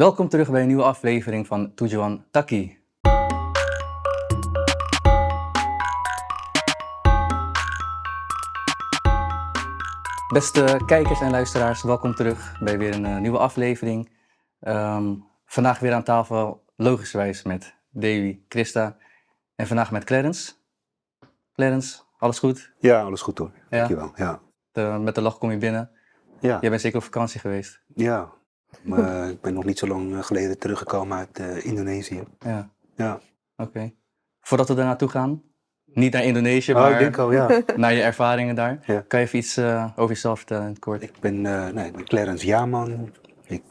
Welkom terug bij een nieuwe aflevering van Tujuan Taki. Beste kijkers en luisteraars, welkom terug bij weer een nieuwe aflevering. Vandaag weer aan tafel, logischerwijs met Davy, Christa en vandaag met Clarence. Clarence, alles goed? Ja, alles goed hoor. Dankjewel. Ja. Met de lach kom je binnen. Ja. Jij bent zeker op vakantie geweest? Ja. Maar ik ben nog niet zo lang geleden teruggekomen uit Indonesië. Ja. Ja. Oké. Voordat we daar naartoe gaan, niet naar Indonesië, Ik maar denk al, ja. naar je ervaringen daar. Ja. Kan je even iets over jezelf vertellen in het kort? Ik ben Clarence Jaman. In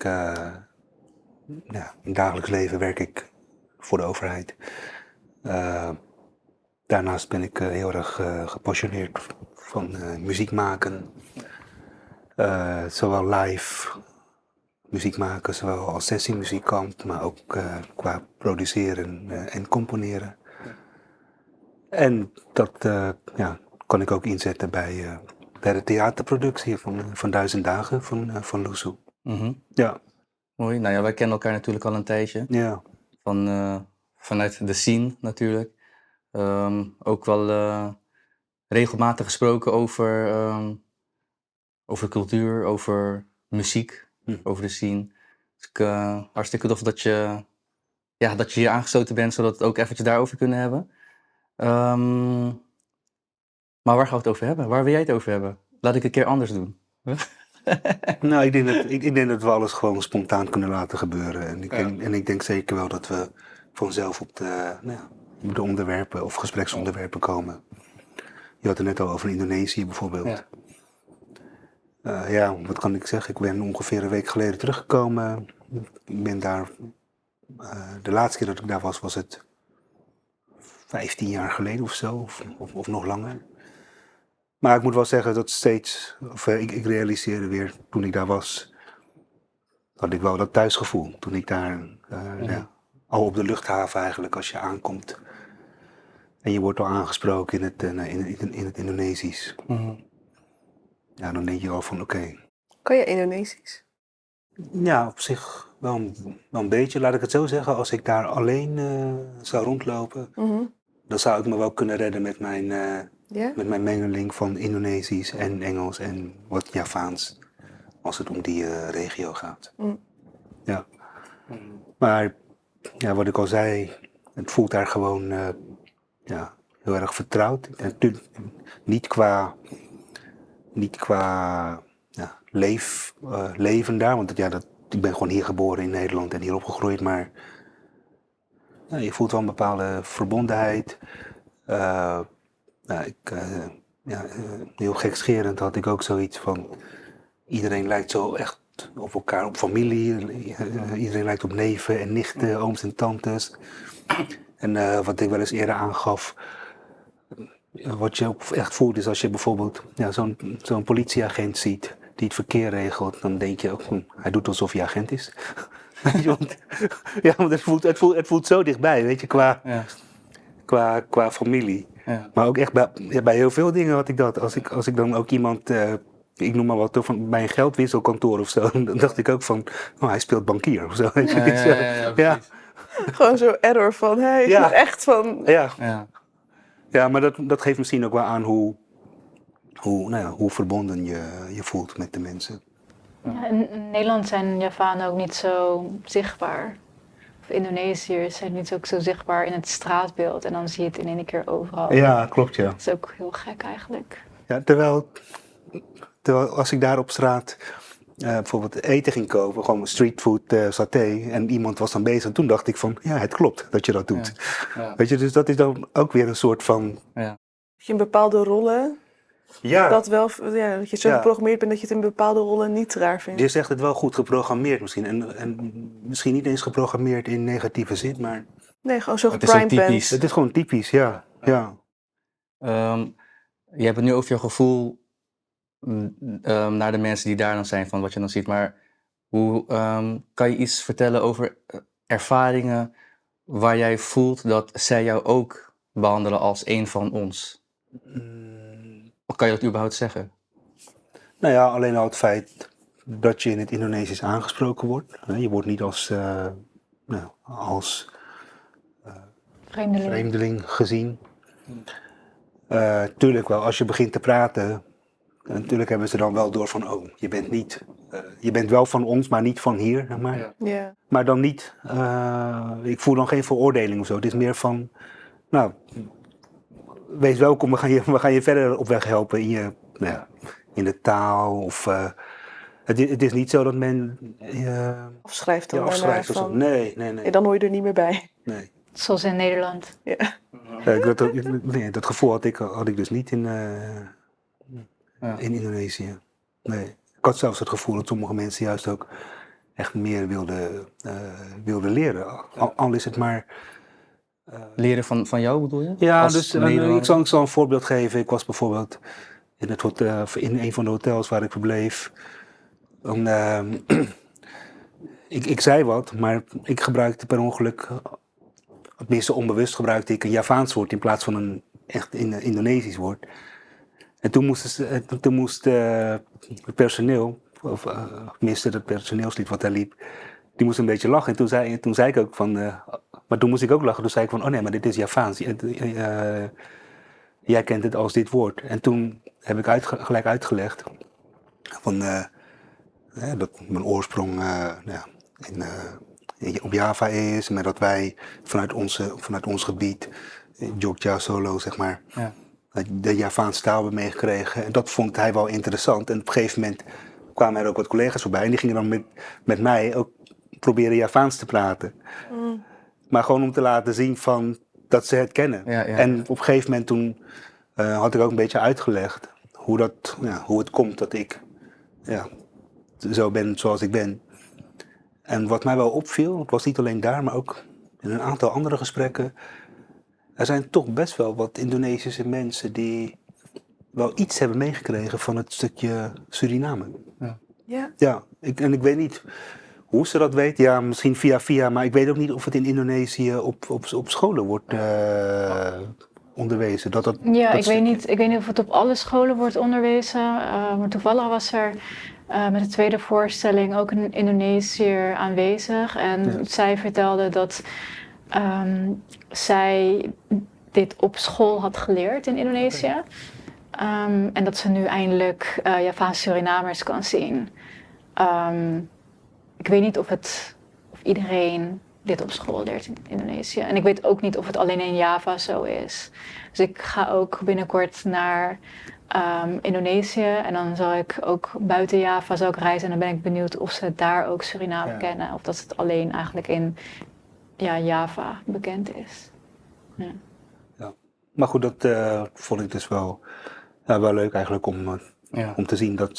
het dagelijks leven werk ik voor de overheid. Daarnaast ben ik heel erg gepassioneerd van muziek maken. Zowel live muziek maken, zowel als sessiemuziekkant, maar ook qua produceren en componeren. En dat kan ik ook inzetten bij de theaterproductie van 1000 dagen van Luzu. Mm-hmm. Ja. Mooi. Nou ja, wij kennen elkaar natuurlijk al een tijdje. Ja. Vanuit de scene natuurlijk. Ook wel regelmatig gesproken over cultuur, over muziek, over de scene. Dus hartstikke tof dat je hier aangesloten bent, zodat we het ook eventjes daarover kunnen hebben. Maar waar gaan we het over hebben? Waar wil jij het over hebben? Laat ik een keer anders doen. Nou, ik denk dat we alles gewoon spontaan kunnen laten gebeuren. En ik denk zeker wel dat we vanzelf op de onderwerpen of gespreksonderwerpen komen. Je had het net al over Indonesië bijvoorbeeld. Ja. Wat kan ik zeggen? Ik ben ongeveer een week geleden teruggekomen. Ik ben daar, de laatste keer dat ik daar was het 15 jaar geleden of zo, of nog langer. Maar ik moet wel zeggen dat ik realiseerde weer toen ik daar was, dat ik wel dat thuisgevoel. Toen ik daar, al op de luchthaven eigenlijk, als je aankomt en je wordt al aangesproken in het Indonesisch. Mm-hmm. Ja, dan denk je al van oké. Kan je Indonesisch? Ja, op zich wel een beetje. Laat ik het zo zeggen, als ik daar alleen zou rondlopen, dan zou ik me wel kunnen redden met mijn mengeling van Indonesisch en Engels en wat Javaans, als het om die regio gaat. Ja. Maar ja, wat ik al zei, het voelt daar gewoon heel erg vertrouwd. En niet qua leven daar, want ik ben gewoon hier geboren in Nederland en hier opgegroeid, maar je voelt wel een bepaalde verbondenheid. Heel gekscherend had ik ook zoiets van, iedereen lijkt zo echt op elkaar, op familie. Iedereen lijkt op neven en nichten, ooms en tantes. En wat ik wel eens eerder aangaf, wat je ook echt voelt is als je bijvoorbeeld zo'n politieagent ziet die het verkeer regelt, dan denk je ook, hij doet alsof hij agent is. Want het voelt zo dichtbij, weet je, qua familie. Ja. Maar ook echt bij heel veel dingen had ik dat. Als ik dan ook iemand, ik noem maar wat, bij een geldwisselkantoor of zo, dan dacht ik ook van, hij speelt bankier of zo. Ja. Gewoon zo error van, echt van... Ja, maar dat geeft misschien ook wel aan hoe verbonden je voelt met de mensen. Ja, in Nederland zijn Javanen ook niet zo zichtbaar. Of Indonesiërs zijn niet ook zo zichtbaar in het straatbeeld. En dan zie je het in één keer overal. Ja, klopt, ja. Dat is ook heel gek eigenlijk. Ja, terwijl als ik daar op straat bijvoorbeeld eten ging kopen, gewoon streetfood saté, en iemand was dan bezig, toen dacht ik van, ja, het klopt dat je dat doet. Ja. Weet je, dus dat is dan ook weer een soort van... Dat je in bepaalde rollen... Ja. Dat je zo geprogrammeerd bent dat je het in bepaalde rollen niet raar vindt. Je zegt het wel goed geprogrammeerd misschien. En misschien niet eens geprogrammeerd in negatieve zin, maar... Nee, gewoon zo geprimed bent. Het is gewoon typisch, ja. Je hebt het nu over je gevoel naar de mensen die daar dan zijn, van wat je dan ziet. Maar hoe kan je iets vertellen over ervaringen waar jij voelt dat zij jou ook behandelen als een van ons? Of kan je dat überhaupt zeggen? Nou ja, alleen al het feit dat je in het Indonesisch aangesproken wordt. Je wordt niet als vreemdeling gezien. Tuurlijk wel, als je begint te praten, natuurlijk hebben ze dan wel door van, oh, je bent wel van ons, maar niet van hier, zeg maar. Ja. Ja. Maar dan niet, ik voel dan geen veroordeling of zo. Het is meer van, nou, wees welkom, we gaan je verder op weg helpen in de taal. Of, het is niet zo dat men Afschrijft dan je daarna afschrijft of zo. van, Nee. dan hoor je er niet meer bij. Nee. Zoals in Nederland. Ja. Dat gevoel had ik dus niet in Ja. Indonesië. Nee. Ik had zelfs het gevoel dat sommige mensen juist ook echt meer wilden leren. Al is het maar... Leren van jou bedoel je? Ja, Als dus Nederlander? ik zal een voorbeeld geven. Ik was bijvoorbeeld in een van de hotels waar ik verbleef. Ik zei wat, maar ik gebruikte per ongeluk, tenminste onbewust gebruikte ik een Javaans woord in plaats van een echt Indonesisch woord. En toen moest het personeel, of tenminste het personeelslid wat daar liep, die moest een beetje lachen. En toen zei ik ook van, maar toen moest ik ook lachen. Toen zei ik van, oh nee, maar dit is Javaans. Jij kent het als dit woord. En toen heb ik gelijk uitgelegd van, dat mijn oorsprong op Java is. Maar dat wij vanuit ons gebied, Jogja, Solo, zeg maar, Ja. de Javaanse taal hebben meegekregen. En dat vond hij wel interessant. En op een gegeven moment kwamen er ook wat collega's voorbij. En die gingen dan met mij ook proberen Javaans te praten. Mm. Maar gewoon om te laten zien van dat ze het kennen. Ja. En op een gegeven moment toen had ik ook een beetje uitgelegd hoe het komt dat ik zo ben zoals ik ben. En wat mij wel opviel, het was niet alleen daar, maar ook in een aantal andere gesprekken. Er zijn toch best wel wat Indonesische mensen die wel iets hebben meegekregen van het stukje Suriname. Ja. Ja, ik weet niet hoe ze dat weten. Ja, misschien via, maar ik weet ook niet of het in Indonesië op scholen wordt onderwezen. Ik weet niet of het op alle scholen wordt onderwezen. Maar toevallig was er met de tweede voorstelling ook een Indonesiër aanwezig. En zij vertelde dat zij dit op school had geleerd in Indonesië. En dat ze nu eindelijk Javaanse Surinamers kan zien. Ik weet niet of iedereen dit op school leert in Indonesië. En ik weet ook niet of het alleen in Java zo is. Dus ik ga ook binnenkort naar Indonesië. En dan zal ik ook buiten Java reizen. En dan ben ik benieuwd of ze daar ook Suriname kennen. Of dat het alleen eigenlijk in Java bekend is. Ja. Ja. Maar goed, dat vond ik dus wel leuk eigenlijk om te zien dat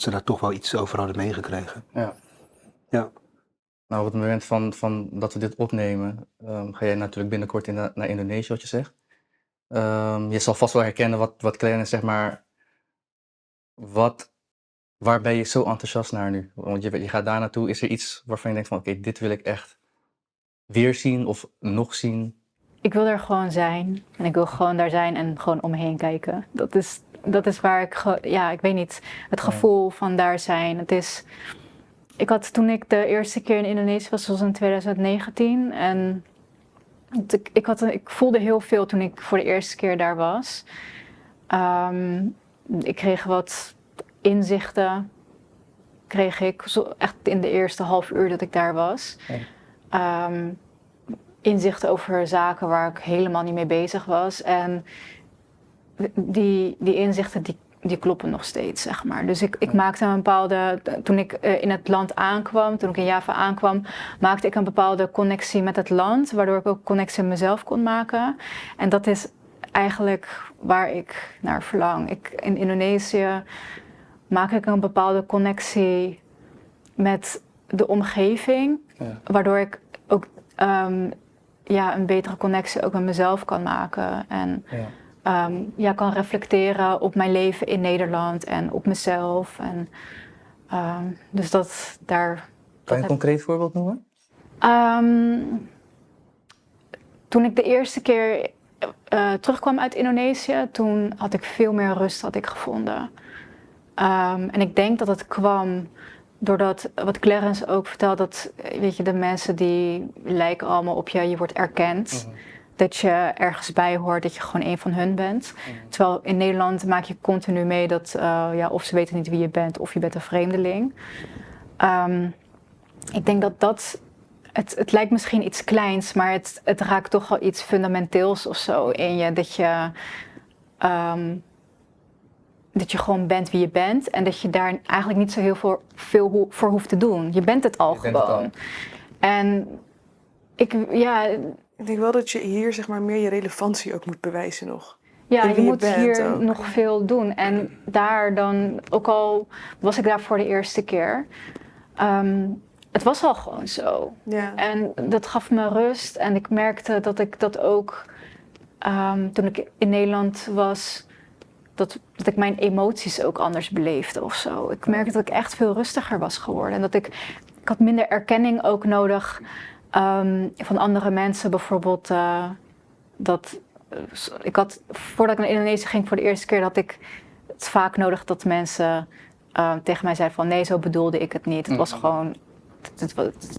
ze daar toch wel iets over hadden meegekregen. Ja. Nou, op het moment van dat we dit opnemen, ga jij natuurlijk binnenkort naar Indonesië, wat je zegt. Je zal vast wel herkennen wat Claire is, zeg maar. Waar ben je zo enthousiast naar nu? Want je gaat daar naartoe. Is er iets waarvan je denkt van, oké, dit wil ik echt weer zien of nog zien? Ik wil er gewoon zijn. En ik wil gewoon daar zijn en gewoon om me heen kijken. Dat is waar ik weet niet, het gevoel van daar zijn. Het is... Toen ik de eerste keer in Indonesië was in 2019. En ik voelde heel veel toen ik voor de eerste keer daar was. Ik kreeg wat inzichten. Echt in de eerste half uur dat ik daar was. Inzichten over zaken waar ik helemaal niet mee bezig was. En die inzichten die kloppen nog steeds, zeg maar. Dus ik maakte een bepaalde... Toen ik in het land aankwam, toen ik in Java aankwam, maakte ik een bepaalde connectie met het land, waardoor ik ook connectie met mezelf kon maken. En dat is eigenlijk waar ik naar verlang. In Indonesië maak ik een bepaalde connectie met de omgeving, waardoor ik ook een betere connectie ook met mezelf kan maken. En kan reflecteren op mijn leven in Nederland en op mezelf. En, dus daar... Kan je een concreet voorbeeld noemen? Toen ik de eerste keer terugkwam uit Indonesië, toen had ik veel meer rust gevonden. En ik denk dat het kwam doordat, wat Clarence ook vertelt, dat weet je, de mensen die lijken allemaal op je, je wordt erkend. Dat je ergens bij hoort, dat je gewoon een van hun bent. Terwijl in Nederland maak je continu mee dat of ze weten niet wie je bent of je bent een vreemdeling. Ik denk dat het lijkt misschien iets kleins, maar het raakt toch wel iets fundamenteels of zo in je. Dat je gewoon bent wie je bent en dat je daar eigenlijk niet zo heel veel voor hoeft te doen. Je bent het al Je bent het gewoon. al. En Ik denk wel dat je hier zeg maar meer je relevantie ook moet bewijzen nog. ja, En je wie je moet bent hier ook. nog veel doen. En daar dan, ook al was ik daar voor de eerste keer, het was al gewoon zo. Ja. En dat gaf me rust en ik merkte dat ik dat ook toen ik in Nederland was, dat ik mijn emoties ook anders beleefde of zo. Ik merkte dat ik echt veel rustiger was geworden en dat ik had minder erkenning ook nodig van andere mensen. Bijvoorbeeld ik had, voordat ik naar Indonesië ging voor de eerste keer, had ik het vaak nodig dat mensen tegen mij zeiden van nee, zo bedoelde ik het niet. Het was gewoon,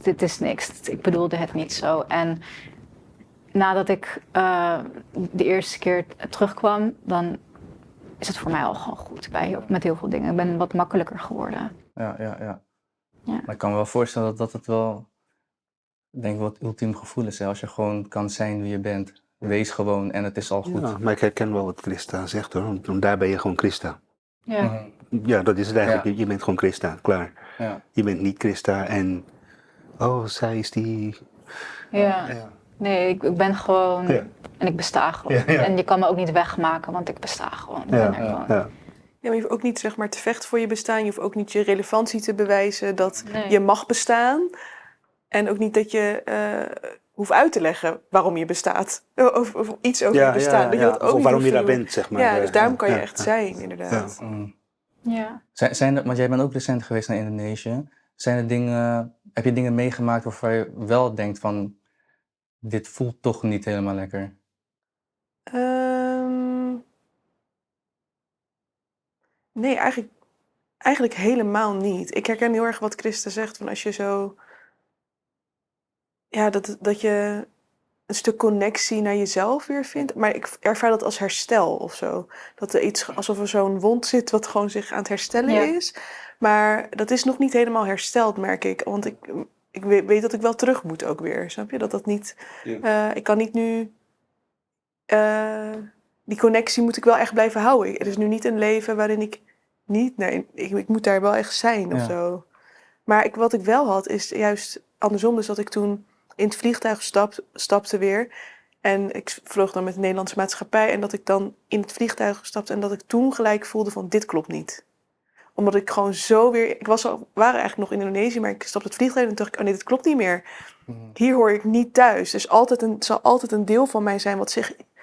dit is niks, ik bedoelde het niet zo. En nadat ik de eerste keer terugkwam, dan is het voor mij al gewoon goed met heel veel dingen. Ik ben wat makkelijker geworden. Ja. Ja. Maar ik kan me wel voorstellen dat het wel, ik denk wel het ultiem gevoel is. Hè? Als je gewoon kan zijn wie je bent. Wees gewoon en het is al goed. Ja, maar ik herken wel wat Christa zegt hoor, want daar ben je gewoon Christa. Ja. Ja, dat is het eigenlijk. Ja. Je bent gewoon Christa, klaar. Ja. Je bent niet Christa en, zij is die... Ja. Nee, ik ben gewoon en ik besta gewoon. Ja. En je kan me ook niet wegmaken, want ik besta gewoon. Ik ben er gewoon. Ja, maar je hoeft ook niet zeg maar te vechten voor je bestaan. Je hoeft ook niet je relevantie te bewijzen dat Nee. je mag bestaan. En ook niet dat je hoeft uit te leggen waarom je bestaat. Of iets over je bestaan. Dat je dat ook of niet waarom je hoeft daar te doen. bent, zeg maar. Ja, dus daarom kan je Ja, echt ja. zijn, inderdaad. Ja. Want jij bent ook recent geweest naar Indonesië. Heb je dingen meegemaakt waarvan je wel denkt van, dit voelt toch niet helemaal lekker? Nee, eigenlijk helemaal niet. Ik herken heel erg wat Christa zegt. Van als je zo... Ja, dat je een stuk connectie naar jezelf weer vindt. Maar ik ervaar dat als herstel of zo. Dat er iets, alsof er zo'n wond zit wat gewoon zich aan het herstellen is. Maar dat is nog niet helemaal hersteld, merk ik. Want ik weet dat ik wel terug moet ook weer. Snap je? Dat niet... ik kan niet nu... die connectie moet ik wel echt blijven houden. Er is nu niet een leven waarin ik niet... Nee, ik moet daar wel echt zijn of zo. Maar wat ik wel had, is juist andersom. Dus dat ik toen in het vliegtuig stapte weer. En ik vloog dan met de Nederlandse maatschappij. En dat ik dan in het vliegtuig stapte. En dat ik toen gelijk voelde van, dit klopt niet. Omdat ik gewoon zo weer... waren eigenlijk nog in Indonesië, maar ik stapte het vliegtuig en toen dacht ik, oh nee, dit klopt niet meer. Hier hoor ik niet thuis. Dus het zal altijd een deel van mij zijn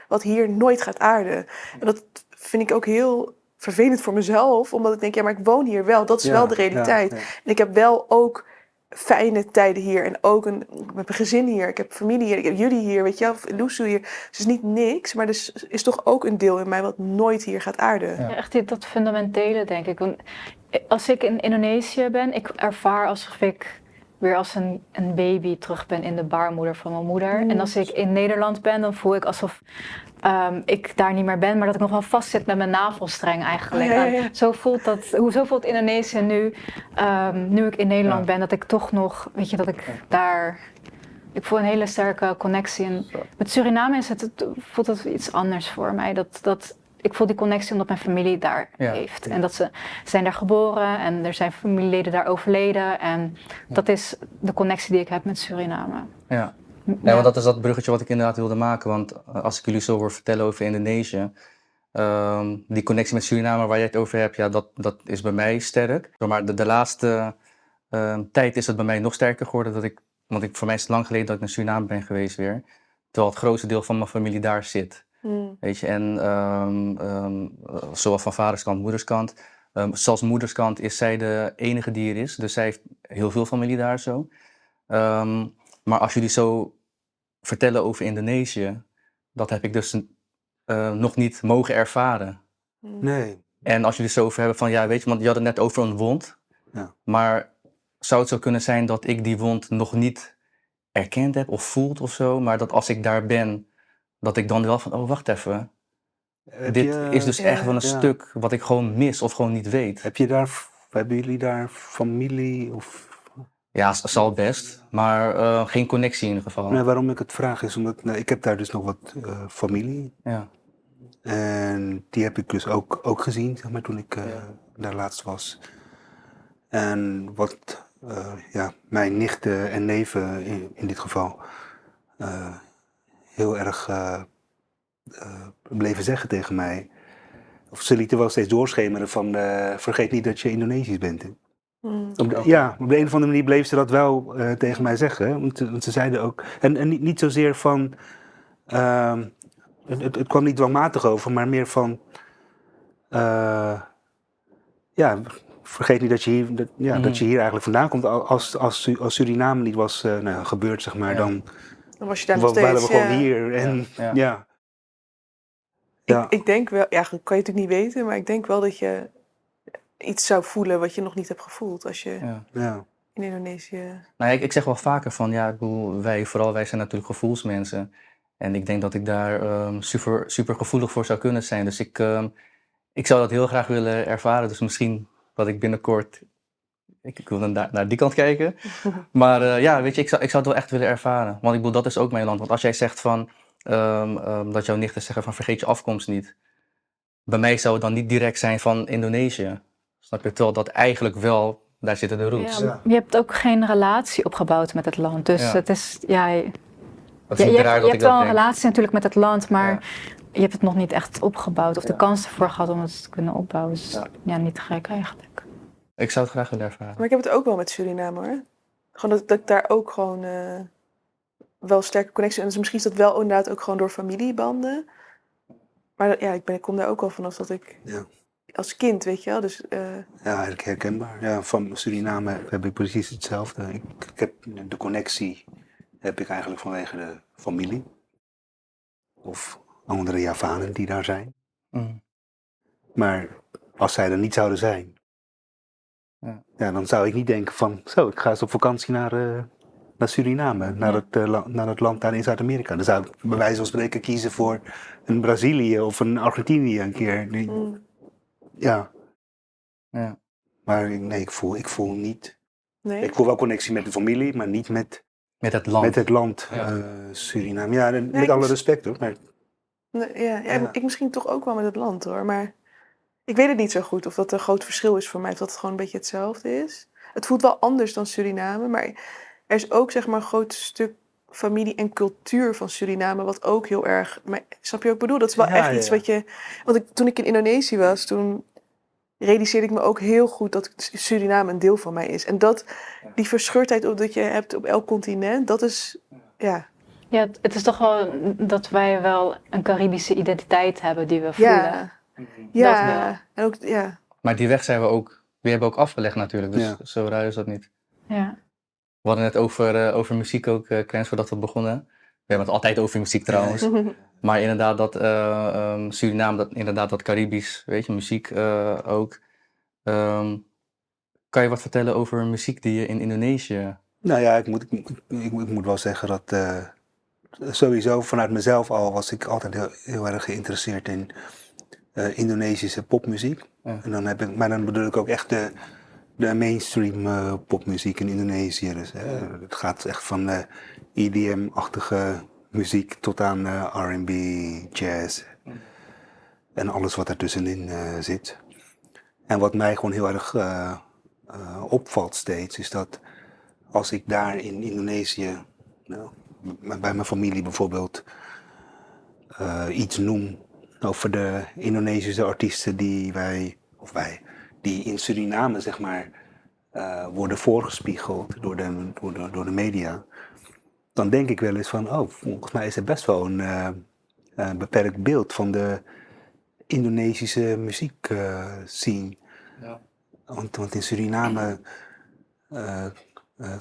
wat hier nooit gaat aarden. En dat vind ik ook heel vervelend voor mezelf. Omdat ik denk, ja, maar ik woon hier wel. Dat is wel de realiteit. En ik heb wel ook fijne tijden hier. En ook ik heb een gezin hier. Ik heb familie hier. Ik heb jullie hier, weet je wel. Loesoe hier. Dus het is niet niks. Maar er is toch ook een deel in mij wat nooit hier gaat aarden. Ja, echt dat fundamentele, denk ik. Want als ik in Indonesië ben, ik ervaar alsof ik weer als een baby terug ben in de baarmoeder van mijn moeder. En als ik in Nederland ben, dan voel ik alsof ik daar niet meer ben, maar dat ik nog wel vastzit met mijn navelstreng eigenlijk. Ja. Zo voelt Indonesië nu ik in Nederland ben, dat ik toch nog, weet je, dat ik daar... Ik voel een hele sterke connectie. En met Suriname voelt het iets anders voor mij. Ik voel die connectie omdat mijn familie daar heeft. En dat ze zijn daar geboren en er zijn familieleden daar overleden. En dat is de connectie die ik heb met Suriname. Ja. Nee, want dat is dat bruggetje wat ik inderdaad wilde maken. Want als ik jullie zo hoor vertellen over Indonesië, die connectie met Suriname waar jij het over hebt, ja, dat is bij mij sterk. Maar de laatste tijd is het bij mij nog sterker geworden. Want voor mij is het lang geleden dat ik naar Suriname ben geweest weer. Terwijl het grootste deel van mijn familie daar zit. Weet je, en zowel van vaderskant, moederskant. Zelfs moederskant is zij de enige die er is. Dus zij heeft heel veel familie daar zo. Maar als jullie zo vertellen over Indonesië, dat heb ik dus nog niet mogen ervaren. Nee, En als jullie het zo over hebben van, ja, weet je, want je had het net over een wond. Ja. Maar zou het zo kunnen zijn dat ik die wond nog niet erkend heb of voelt of zo, maar dat als ik daar ben, dat ik dan wel van, oh, wacht even. Dit is dus Ja. echt wel een Ja. stuk wat ik gewoon mis of gewoon niet weet. Hebben jullie daar familie of... Ja, zal best, maar geen connectie in ieder geval. Nee, waarom ik het vraag is omdat ik heb daar dus nog wat familie. Ja. En die heb ik dus ook gezien, zeg maar, toen ik daar laatst was. En wat mijn nichten en neven in dit geval heel erg bleven zeggen tegen mij. Of ze lieten wel steeds doorschemeren van vergeet niet dat je Indonesisch bent. Hè. Ja, op de een of andere manier bleef ze dat wel tegen mij zeggen. Hè? Want ze zeiden ook, en niet zozeer van, het kwam niet dwangmatig over, maar meer van, vergeet niet dat je hier, dat je hier eigenlijk vandaan komt. Als Suriname niet was gebeurd, zeg maar, dan Dan was je daar nog steeds. waren we gewoon ja. hier. En Ja. ja. Ik denk wel, ja, goed, kan je natuurlijk niet weten, maar ik denk wel dat je iets zou voelen wat je nog niet hebt gevoeld als je Ja. in Indonesië. Nou, ja, ik zeg wel vaker van, ja, ik bedoel, wij zijn natuurlijk gevoelsmensen. En ik denk dat ik daar super, super gevoelig voor zou kunnen zijn. Dus ik zou dat heel graag willen ervaren. Dus misschien dat ik binnenkort, ik wil naar die kant kijken. Maar ja, weet je, ik zou het wel echt willen ervaren. Want ik bedoel, dat is ook mijn land. Want als jij zegt van, dat jouw nichten zeggen van vergeet je afkomst niet. Bij mij zou het dan niet direct zijn van Indonesië. Snap je? Terwijl dat eigenlijk wel, daar zitten de roots. Ja, je hebt ook geen relatie opgebouwd met het land. Dus het is, Dat is niet raar je dat ik hebt wel dat een denk. relatie natuurlijk met het land, maar je hebt het nog niet echt opgebouwd. Of de kans ervoor gehad om het te kunnen opbouwen. Dus niet gek eigenlijk. Ik zou het graag willen ervaren. Maar ik heb het ook wel met Suriname hoor. Gewoon dat ik daar ook gewoon wel sterke connectie. En dus misschien is dat wel inderdaad ook gewoon door familiebanden. Maar ik kom daar ook al vanaf dat ik als kind, weet je wel. Dus, Ja, eigenlijk herkenbaar. Ja, van Suriname heb ik precies hetzelfde. Ik heb de connectie heb ik eigenlijk vanwege de familie. Of andere Javanen die daar zijn. Mm. Maar als zij er niet zouden zijn, dan zou ik niet denken van, zo, ik ga eens op vakantie naar Suriname, naar het land daar in Zuid-Amerika. Dan zou ik bij wijze van spreken kiezen voor een Brazilië of een Argentinië een keer. Ja. Maar nee, ik voel niet. nee. Ik voel wel connectie met de familie, maar niet met het land. Suriname. Ja, met alle respect hoor. Maar, Ik misschien toch ook wel met het land hoor. Maar ik weet het niet zo goed of dat een groot verschil is voor mij. Of dat het gewoon een beetje hetzelfde is. Het voelt wel anders dan Suriname. Maar er is ook zeg maar een groot stuk familie en cultuur van Suriname. Wat ook heel erg... Maar, snap je wat ik bedoel? Dat is wel echt iets wat je... Want toen ik in Indonesië was, toen realiseerde ik me ook heel goed dat Suriname een deel van mij is. En die verscheurdheid dat je hebt op elk continent, dat is... Ja, het is toch wel dat wij wel een Caribische identiteit hebben die we voelen. Ja. En ook, Maar die weg die hebben we ook afgelegd natuurlijk. Dus zo raar is dat niet. Ja. We hadden het over muziek ook, Krens, voordat we begonnen. We hebben het altijd over muziek trouwens. Maar inderdaad dat Suriname, inderdaad dat Caribisch, weet je, muziek ook. Kan je wat vertellen over muziek die je in Indonesië... nou ja, ik moet wel zeggen dat sowieso vanuit mezelf al was ik altijd heel erg geïnteresseerd in Indonesische popmuziek. Ja. En maar dan bedoel ik ook echt de mainstream popmuziek in Indonesië. Dus, het gaat echt van EDM-achtige muziek tot aan R&B, jazz en alles wat ertussenin zit. En wat mij gewoon heel erg opvalt steeds is dat als ik daar in Indonesië, bij mijn familie bijvoorbeeld, iets noem over de Indonesische artiesten die in Suriname zeg maar worden voorgespiegeld door de media, dan denk ik wel eens van, volgens mij is er best wel een beperkt beeld van de Indonesische muziek scene. Ja. Want in Suriname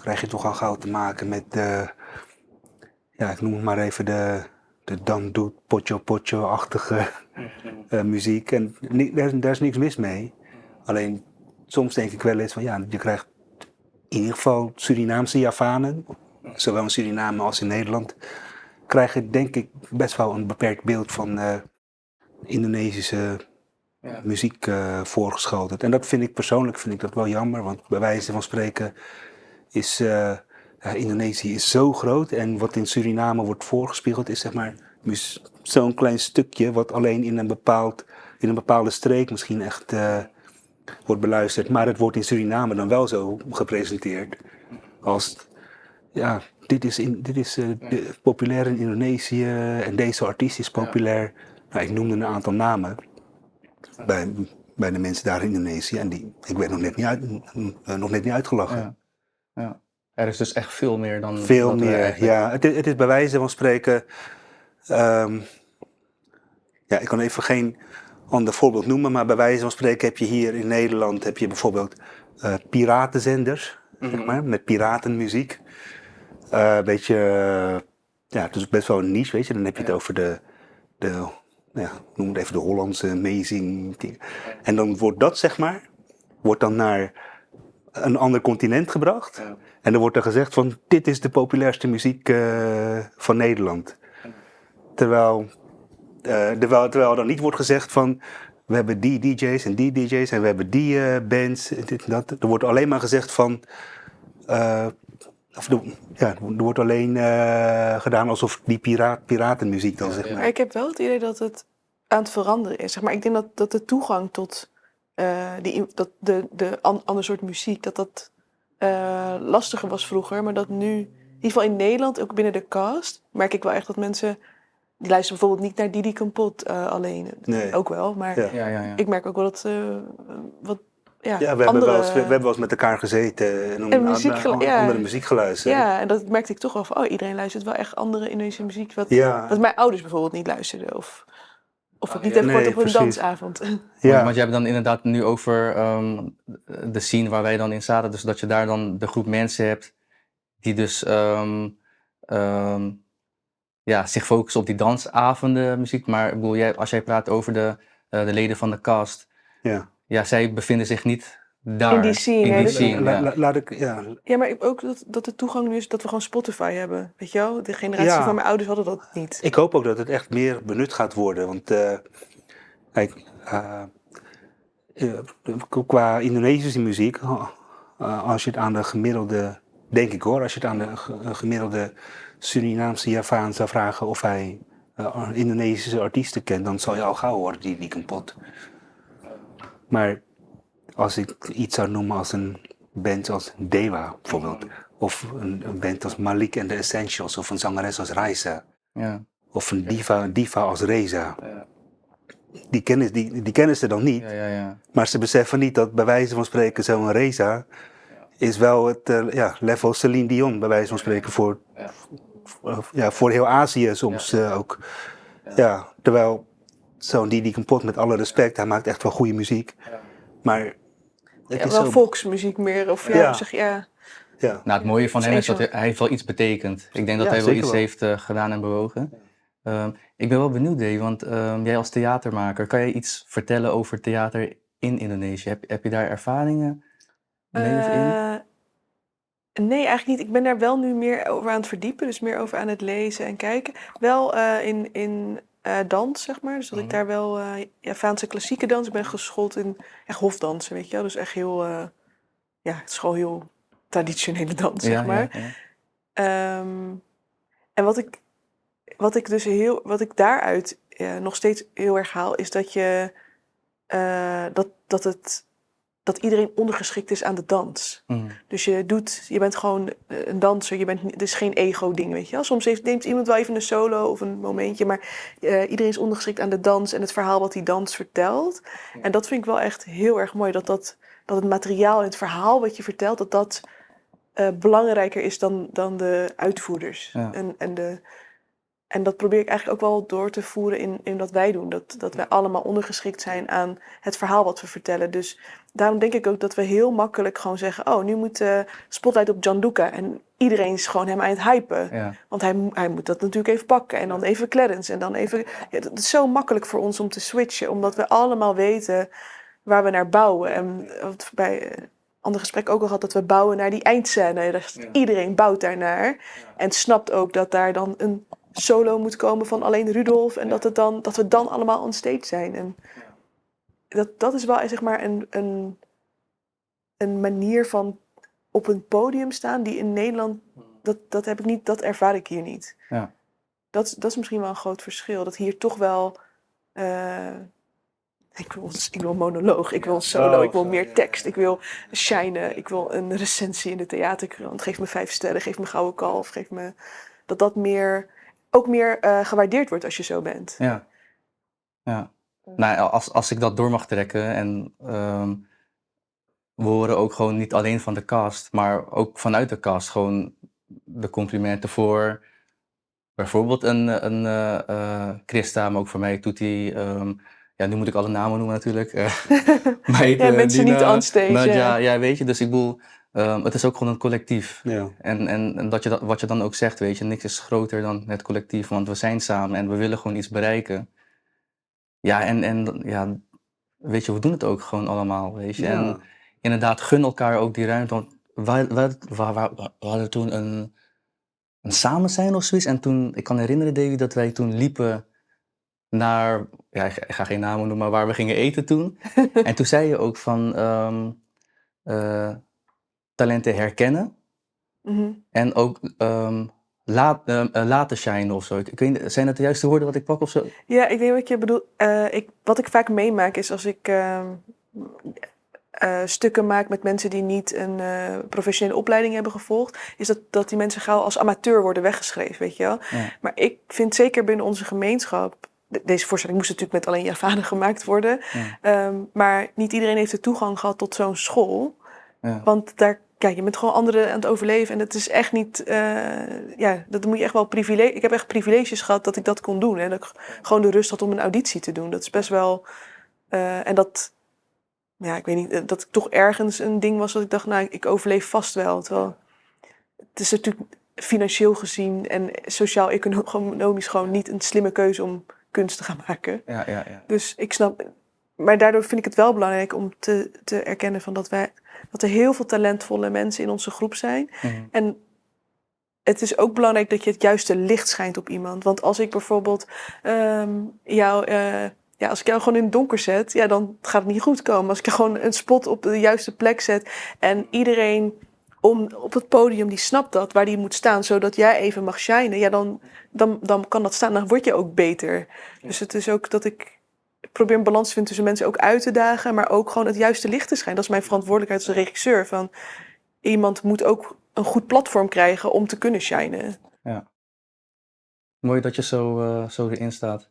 krijg je toch al gauw te maken met ik noem het maar even de dandoet, potjo-potjo-achtige muziek. En daar is niks mis mee. Alleen soms denk ik wel eens van ja, je krijgt in ieder geval Surinaamse Javanen, zowel in Suriname als in Nederland, krijgen denk ik best wel een beperkt beeld van Indonesische muziek voorgeschoteld. En dat vind ik persoonlijk dat wel jammer, want bij wijze van spreken is Indonesië is zo groot en wat in Suriname wordt voorgespiegeld is zeg maar zo'n klein stukje wat alleen in een bepaalde streek misschien echt wordt beluisterd. Maar het wordt in Suriname dan wel zo gepresenteerd als ja, dit is populair in Indonesië en deze artiest is populair. Nou, ik noemde een aantal namen bij de mensen daar in Indonesië en ik werd nog net niet uitgelachen. Ja. Ja. Er is dus echt veel meer dan... Veel wat we meer, eigenlijk- ja. Het is bij wijze van spreken... ja, ik kan even geen ander voorbeeld noemen, maar bij wijze van spreken heb je hier in Nederland heb je bijvoorbeeld piratenzenders, zeg maar, met piratenmuziek. Beetje, ja, het is best wel een niche, weet je. Dan heb je het over ja, noem het even de Hollandse amazing. En dan wordt dat, zeg maar, wordt dan naar een ander continent gebracht. Ja. En dan wordt er gezegd van, dit is de populairste muziek van Nederland. Terwijl dan niet wordt gezegd van, we hebben die DJ's en die DJ's en we hebben die bands. Dit en dat. Er wordt alleen maar gezegd van, er wordt alleen gedaan alsof die piratenmuziek dan, zeg Maar maar. ik heb wel het idee dat het aan het veranderen is. Zeg maar, ik denk dat de toegang tot ander soort muziek, dat lastiger was vroeger. Maar dat nu, in ieder geval in Nederland, ook binnen de cast, merk ik wel echt dat mensen, die luisteren bijvoorbeeld niet naar Didi Kampot alleen. Nee. Ook wel, maar Ja. Ja. ik merk ook wel dat Ja, we hebben andere... we hebben wel eens met elkaar gezeten en andere muziek geluisterd. Ja, en dat merkte ik toch wel van, iedereen luistert wel echt andere Indonesische muziek. Ja. Wat mijn ouders bijvoorbeeld niet luisterden. Of het niet ja. even gehoord op een precies. dansavond. Ja. Want je hebt dan inderdaad nu over de scene waar wij dan in zaten. Dus dat je daar dan de groep mensen hebt die dus zich focussen op die dansavonden muziek. Maar ik bedoel, als jij praat over de leden van de cast. Ja. Ja, zij bevinden zich niet daar. In die scene, In nee, die dat- scene, ja. Laat ik, ja. Ja, maar ook dat de toegang nu is dat we gewoon Spotify hebben. Weet je wel? De generatie Ja. van mijn ouders hadden dat niet. Ik hoop ook dat het echt meer benut gaat worden. Want kijk, qua Indonesische muziek, als je het aan de gemiddelde, denk ik hoor, als je het aan de gemiddelde Surinaamse Javaan zou vragen of hij Indonesische artiesten kent, dan zal je al gauw horen die Kampot. Maar als ik iets zou noemen als een band als Dewa bijvoorbeeld, of een band als Malik and the Essentials, of een zangeres als Raisa, Ja. of een diva als Reza. Ja. Die kennen ze dan niet, Ja. maar ze beseffen niet dat bij wijze van spreken zo'n Reza is wel het level Celine Dion, bij wijze van spreken, voor heel Azië soms ook. Ja, terwijl zo'n Didi Kampot, met alle respect, hij maakt echt wel goede muziek. Maar het Ja, is wel zo... volksmuziek meer. Of ja, Ja. zeg ja. Ja. Nou, het mooie van Dat hem is is dat hij heeft wel iets betekend. Ik denk dat Ja, hij wel zeker iets wel. heeft gedaan en bewogen. Ik ben wel benieuwd, Dave, want jij als theatermaker, kan jij iets vertellen over theater in Indonesië? Heb je daar ervaringen mee of in? Nee, eigenlijk niet. Ik ben daar wel nu meer over aan het verdiepen. Dus meer over aan het lezen en kijken. Wel in dans, zeg maar. Dus dat ik daar wel... Javaanse klassieke dans. Ik ben geschoold in echt hofdansen, weet je wel. Dus echt heel... het is gewoon heel traditionele dans, zeg maar. Ja. En wat ik daaruit nog steeds heel erg haal, is dat je dat iedereen ondergeschikt is aan de dans. Mhm. Dus je bent gewoon een danser, het is geen ego-ding, weet je wel. Soms neemt iemand wel even een solo of een momentje, maar iedereen is ondergeschikt aan de dans en het verhaal wat die dans vertelt. Ja. En dat vind ik wel echt heel erg mooi, dat het materiaal en het verhaal wat je vertelt, dat belangrijker is dan de uitvoerders. Ja. En dat probeer ik eigenlijk ook wel door te voeren in wat wij doen. Dat wij allemaal ondergeschikt zijn aan het verhaal wat we vertellen. Dus daarom denk ik ook dat we heel makkelijk gewoon zeggen... oh, nu moet spotlight op Gianluca. En iedereen is gewoon hem aan het hypen. Ja, Want hij moet dat natuurlijk even pakken. En dan even Clarence. En dan even... Ja, dat is zo makkelijk voor ons om te switchen. Omdat we allemaal weten waar we naar bouwen. En wat bij ander gesprek ook al gehad... dat we bouwen naar die eindscène. Dus Ja. iedereen bouwt daarnaar. En snapt ook dat daar dan een solo moet komen van alleen Rudolf. En dat we dan allemaal on stage zijn. En dat is wel zeg maar een manier van op een podium staan... die in Nederland... Dat heb ik niet, dat ervaar ik hier niet. Ja. Dat is misschien wel een groot verschil. Dat hier toch wel... ik wil een monoloog, ik wil een solo, ik wil meer tekst, ik wil shinen, ik wil een recensie in de theaterkrant. Geef me 5 sterren, geef me gouden kalf, geef me... Dat meer, ook meer gewaardeerd wordt als je zo bent. ja. Ja. Nou, als ik dat door mag trekken en we horen ook gewoon niet alleen van de cast, maar ook vanuit de cast gewoon de complimenten voor bijvoorbeeld een Christa, maar ook voor mij Toetie. Ja, nu moet ik alle namen noemen natuurlijk. Meid, Ja, mensen Dina, niet on stage, Nadja, ja. ja, weet je, dus ik bedoel, het is ook gewoon een collectief. Ja. En wat je dan ook zegt, weet je, niks is groter dan het collectief, want we zijn samen en we willen gewoon iets bereiken. Ja, en ja, weet je, we doen het ook gewoon allemaal, weet je. Ja. En inderdaad, gun elkaar ook die ruimte, want we hadden toen een samen zijn of zoiets. En toen, ik kan herinneren, Davy, dat wij toen liepen naar, ja, ik ga geen namen noemen, maar waar we gingen eten toen. En toen zei je ook van talenten herkennen Mhm. en ook laten shinen of zo. Ik weet niet, zijn dat de juiste woorden wat ik pak of zo? Ja, ik denk wat je bedoelt. Wat ik vaak meemaak is als ik stukken maak met mensen die niet een professionele opleiding hebben gevolgd, is dat die mensen gauw als amateur worden weggeschreven, weet je wel. Ja. Maar ik vind zeker binnen onze gemeenschap, deze voorstelling moest natuurlijk met alleen Javanen gemaakt worden, maar niet iedereen heeft de toegang gehad tot zo'n school. Ja. Want daar, kijk, je bent gewoon anderen aan het overleven en het is echt niet, ja, dat moet je echt wel privilege. Ik heb echt privileges gehad dat ik dat kon doen en dat ik gewoon de rust had om een auditie te doen. Dat is best wel, en dat, ja, ik weet niet, dat ik toch ergens een ding was dat ik dacht, nou, ik overleef vast wel. Terwijl het is natuurlijk financieel gezien en sociaal-economisch gewoon niet een slimme keuze om kunst te gaan maken. Ja. Dus ik snap, maar daardoor vind ik het wel belangrijk om te erkennen van dat er heel veel talentvolle mensen in onze groep zijn. Mhm. En het is ook belangrijk dat je het juiste licht schijnt op iemand. Want als ik bijvoorbeeld als ik jou gewoon in het donker zet, ja, dan gaat het niet goed komen. Als ik gewoon een spot op de juiste plek zet en iedereen op het podium die snapt dat, waar die moet staan, zodat jij even mag shinen, ja, dan kan dat staan. Dan word je ook beter. Dus het is ook dat ik probeer een balans te vinden tussen mensen ook uit te dagen, maar ook gewoon het juiste licht te schijnen. Dat is mijn verantwoordelijkheid als regisseur. Van, iemand moet ook een goed platform krijgen om te kunnen shinen. Mooi dat je zo erin staat.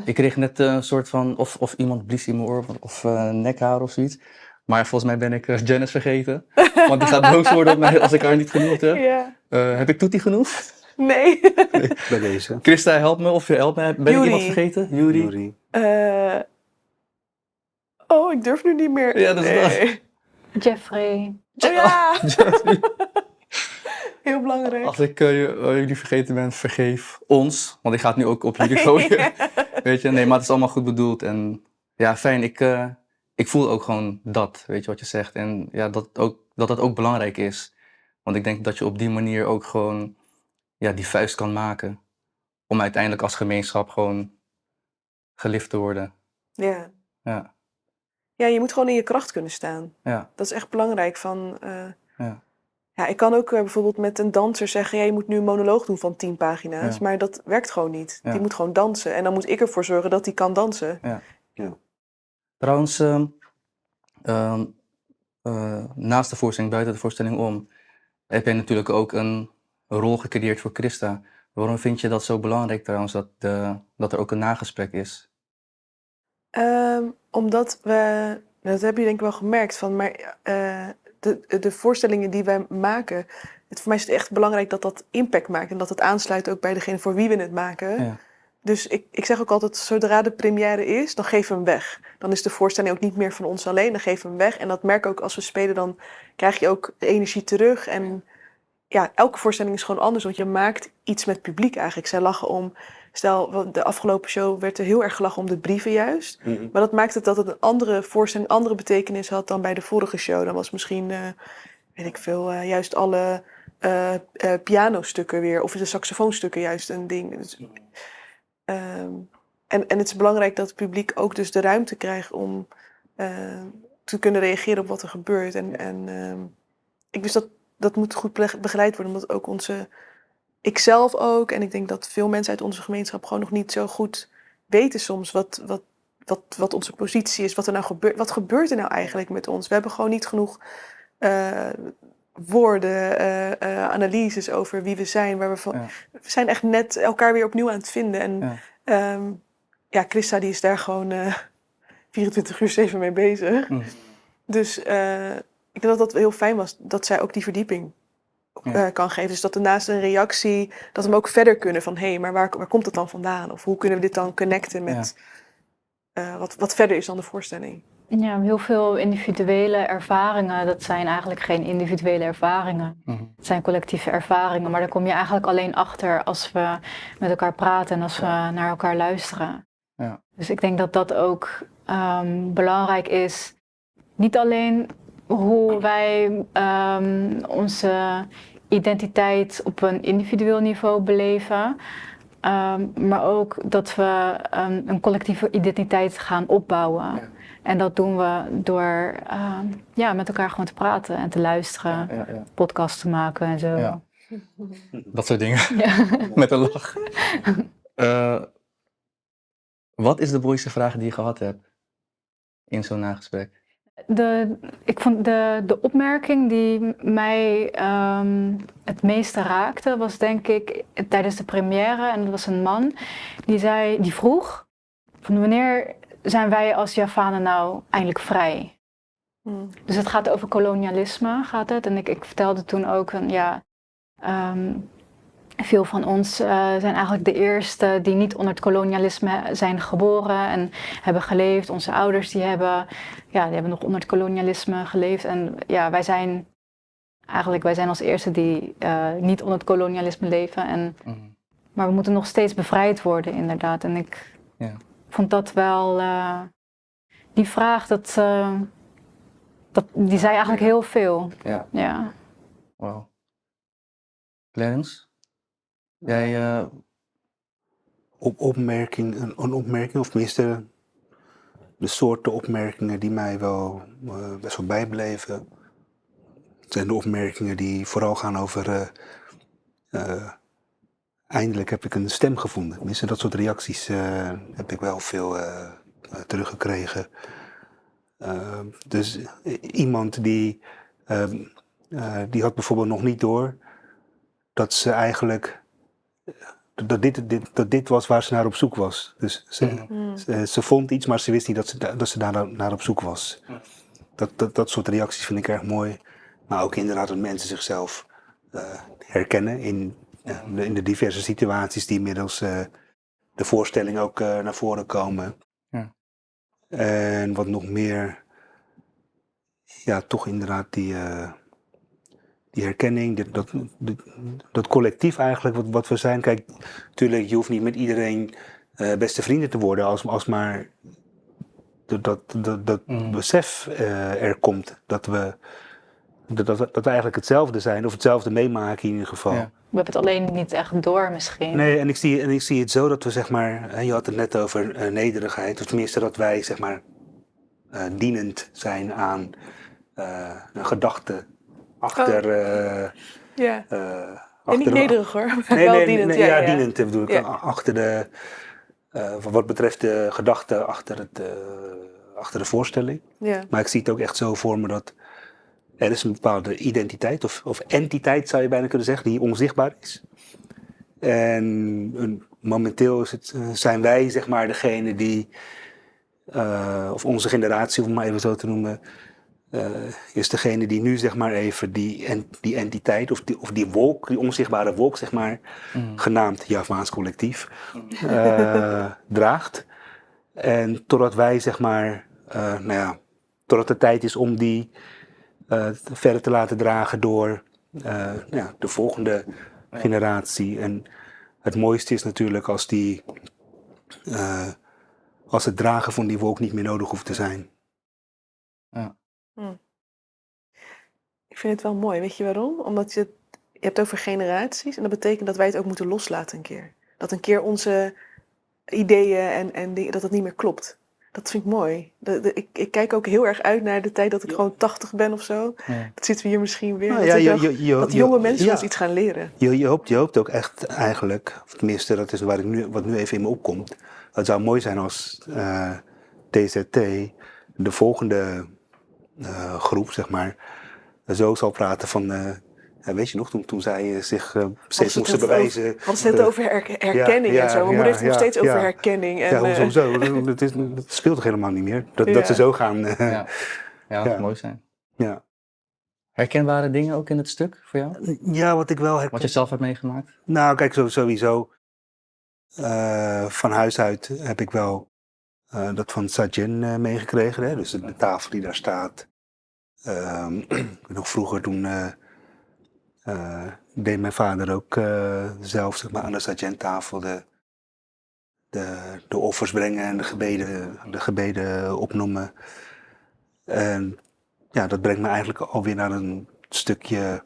Ik kreeg net een soort van, of iemand blies in mijn oor, of nekhaar of zoiets. Maar volgens mij ben ik Janice vergeten. Want die gaat boos worden op mij als ik haar niet genoemd heb. Ja. Heb ik Toetie genoemd? Nee. Bij deze. Christa, help me, of je helpt me. Ben ik Yuri. iemand vergeten? Yuri. Yuri. Ik durf nu niet meer. Ja, dat is nee. Jeffrey. Oh ja. Heel belangrijk. Als ik jullie vergeten ben, vergeef ons. Want ik ga het nu ook op jullie gooien. Weet je, nee, maar het is allemaal goed bedoeld. En ja, fijn. Ik voel ook gewoon dat, weet je wat je zegt. En ja, dat ook belangrijk is. Want ik denk dat je op die manier ook gewoon ja, die vuist kan maken. Om uiteindelijk als gemeenschap gewoon gelift te worden. Ja. Ja, Ja, je moet gewoon in je kracht kunnen staan. ja, Dat is echt belangrijk. Van, ja. ja, ik kan ook bijvoorbeeld met een danser zeggen, ja, je moet nu een monoloog doen van 10 pagina's. Ja. Maar dat werkt gewoon niet. Ja. Die moet gewoon dansen. En dan moet ik ervoor zorgen dat hij kan dansen. Trouwens, naast de voorstelling, buiten de voorstelling om, heb jij natuurlijk ook een rol gecreëerd voor Christa. Waarom vind je dat zo belangrijk trouwens, dat er ook een nagesprek is? Omdat we, dat heb je denk ik wel gemerkt, van, maar de voorstellingen die wij maken, voor mij is het echt belangrijk dat dat impact maakt en dat het aansluit ook bij degene voor wie we het maken. Ja. Dus ik zeg ook altijd, zodra de première is, dan geven we hem weg. Dan is de voorstelling ook niet meer van ons alleen, dan geven we hem weg. En dat merk ik ook als we spelen, dan krijg je ook de energie terug. En ja, elke voorstelling is gewoon anders, want je maakt iets met het publiek eigenlijk. Zij lachen om, stel, de afgelopen show werd er heel erg gelachen om de brieven juist. Mhm. Maar dat maakt het dat het een andere voorstelling, een andere betekenis had dan bij de vorige show. Dan was misschien, weet ik veel, juist alle pianostukken weer, of de saxofoonstukken juist een ding. Dus, en het is belangrijk dat het publiek ook dus de ruimte krijgt om te kunnen reageren op wat er gebeurt. Ik wist dat moet goed begeleid worden, omdat ook ikzelf ook, en ik denk dat veel mensen uit onze gemeenschap gewoon nog niet zo goed weten soms wat onze positie is, wat er nou gebeurt. Wat gebeurt er nou eigenlijk met ons? We hebben gewoon niet genoeg woorden, analyses over wie we zijn. We zijn echt net elkaar weer opnieuw aan het vinden. En Christa die is daar gewoon 24/7 mee bezig. Mm. Dus ik denk dat dat heel fijn was, dat zij ook die verdieping kan geven. Dus dat er naast een reactie, dat we hem ook verder kunnen van, hé, maar waar komt het dan vandaan? Of hoe kunnen we dit dan connecten met wat verder is dan de voorstelling? Ja, heel veel individuele ervaringen, dat zijn eigenlijk geen individuele ervaringen. Mhm. Het zijn collectieve ervaringen, maar daar kom je eigenlijk alleen achter als we met elkaar praten en als we naar elkaar luisteren. Ja. Dus ik denk dat dat ook belangrijk is. Niet alleen hoe wij onze identiteit op een individueel niveau beleven, maar ook dat we een collectieve identiteit gaan opbouwen. Ja. En dat doen we door met elkaar gewoon te praten en te luisteren, Ja. podcasts te maken en zo. Ja. Dat soort dingen. Ja. Met een lach. Wat is de mooiste vraag die je gehad hebt in zo'n nagesprek? Ik vond de opmerking die mij het meeste raakte was denk ik tijdens de première. En dat was een man die vroeg van wanneer zijn wij als Javanen nou eindelijk vrij? Dus het gaat over kolonialisme, gaat het. En ik vertelde toen ook, veel van ons zijn eigenlijk de eerste die niet onder het kolonialisme zijn geboren en hebben geleefd. Onze ouders die hebben nog onder het kolonialisme geleefd. En ja, wij zijn als eerste die niet onder het kolonialisme leven. Maar we moeten nog steeds bevrijd worden, inderdaad. En ik vond dat wel, die vraag, die zei eigenlijk heel veel. Ja. Wauw. Clarence? Jij... Een opmerking, of tenminste de soorten opmerkingen die mij wel best wel bijbleven. Het zijn de opmerkingen die vooral gaan over eindelijk heb ik een stem gevonden. Tenminste, dat soort reacties heb ik wel veel teruggekregen. Dus iemand die had bijvoorbeeld nog niet door dat ze eigenlijk dat dit was waar ze naar op zoek was. Dus ze vond iets, maar ze wist niet dat ze daar naar op zoek was. Dat soort reacties vind ik erg mooi. Maar ook inderdaad dat mensen zichzelf herkennen in de diverse situaties die middels de voorstelling ook naar voren komen. Ja. En wat nog meer, toch inderdaad die herkenning, dat collectief eigenlijk wat we zijn. Kijk, natuurlijk, je hoeft niet met iedereen beste vrienden te worden als maar dat besef er komt dat we eigenlijk hetzelfde zijn of hetzelfde meemaken in ieder geval. Ja. We hebben het alleen niet echt door misschien. Nee, en ik zie het zo dat we zeg maar, je had het net over nederigheid, of tenminste dat wij zeg maar dienend zijn aan een gedachte achter. Niet nederig hoor, maar nee, wel dienend. Dienend bedoel ik. Ja. Achter wat betreft de gedachte achter de voorstelling. Ja. Maar ik zie het ook echt zo voor me dat er is een bepaalde identiteit of entiteit zou je bijna kunnen zeggen, die onzichtbaar is. En momenteel zijn wij zeg maar degene die, of onze generatie om het maar even zo te noemen, is degene die nu zeg maar even die entiteit of die wolk, die onzichtbare wolk zeg maar, genaamd Javaans collectief, draagt. En totdat wij zeg maar, totdat het tijd is om die verder te laten dragen door de volgende generatie. En het mooiste is natuurlijk als het dragen van die wolk niet meer nodig hoeft te zijn. Ja. Ik vind het wel mooi. Weet je waarom? Omdat je hebt over generaties. En dat betekent dat wij het ook moeten loslaten een keer. Dat een keer onze ideeën en dingen, dat het niet meer klopt. Dat vind ik mooi. Ik kijk ook heel erg uit naar de tijd dat ik gewoon 80 ben of zo. Ja. Dat zitten we hier misschien weer. Nou Dat jonge mensen ja. ons iets gaan leren. Je hoopt ook echt eigenlijk, of tenminste dat is wat nu even in me opkomt. Het zou mooi zijn als TZT, de volgende groep zeg maar, zo zal praten van... weet je nog, toen zij zich steeds moesten bewijzen... We hadden het net over herkenning en zo. Mijn moeder heeft het nog steeds over herkenning. En, hoezo? Dat speelt toch helemaal niet meer? Dat ze zo gaan... Ja, dat zou mooi zijn. Ja. Herkenbare dingen ook in het stuk voor jou? Ja, wat ik wel herken... Wat je zelf hebt meegemaakt? Nou, kijk, sowieso. Van huis uit heb ik wel dat van Sajen meegekregen. Hè? Dus de tafel die daar staat. Nog vroeger toen deed mijn vader ook zelf zeg maar, aan de Sajen-tafel de offers brengen en de gebeden opnoemen. En ja, dat brengt me eigenlijk alweer naar een stukje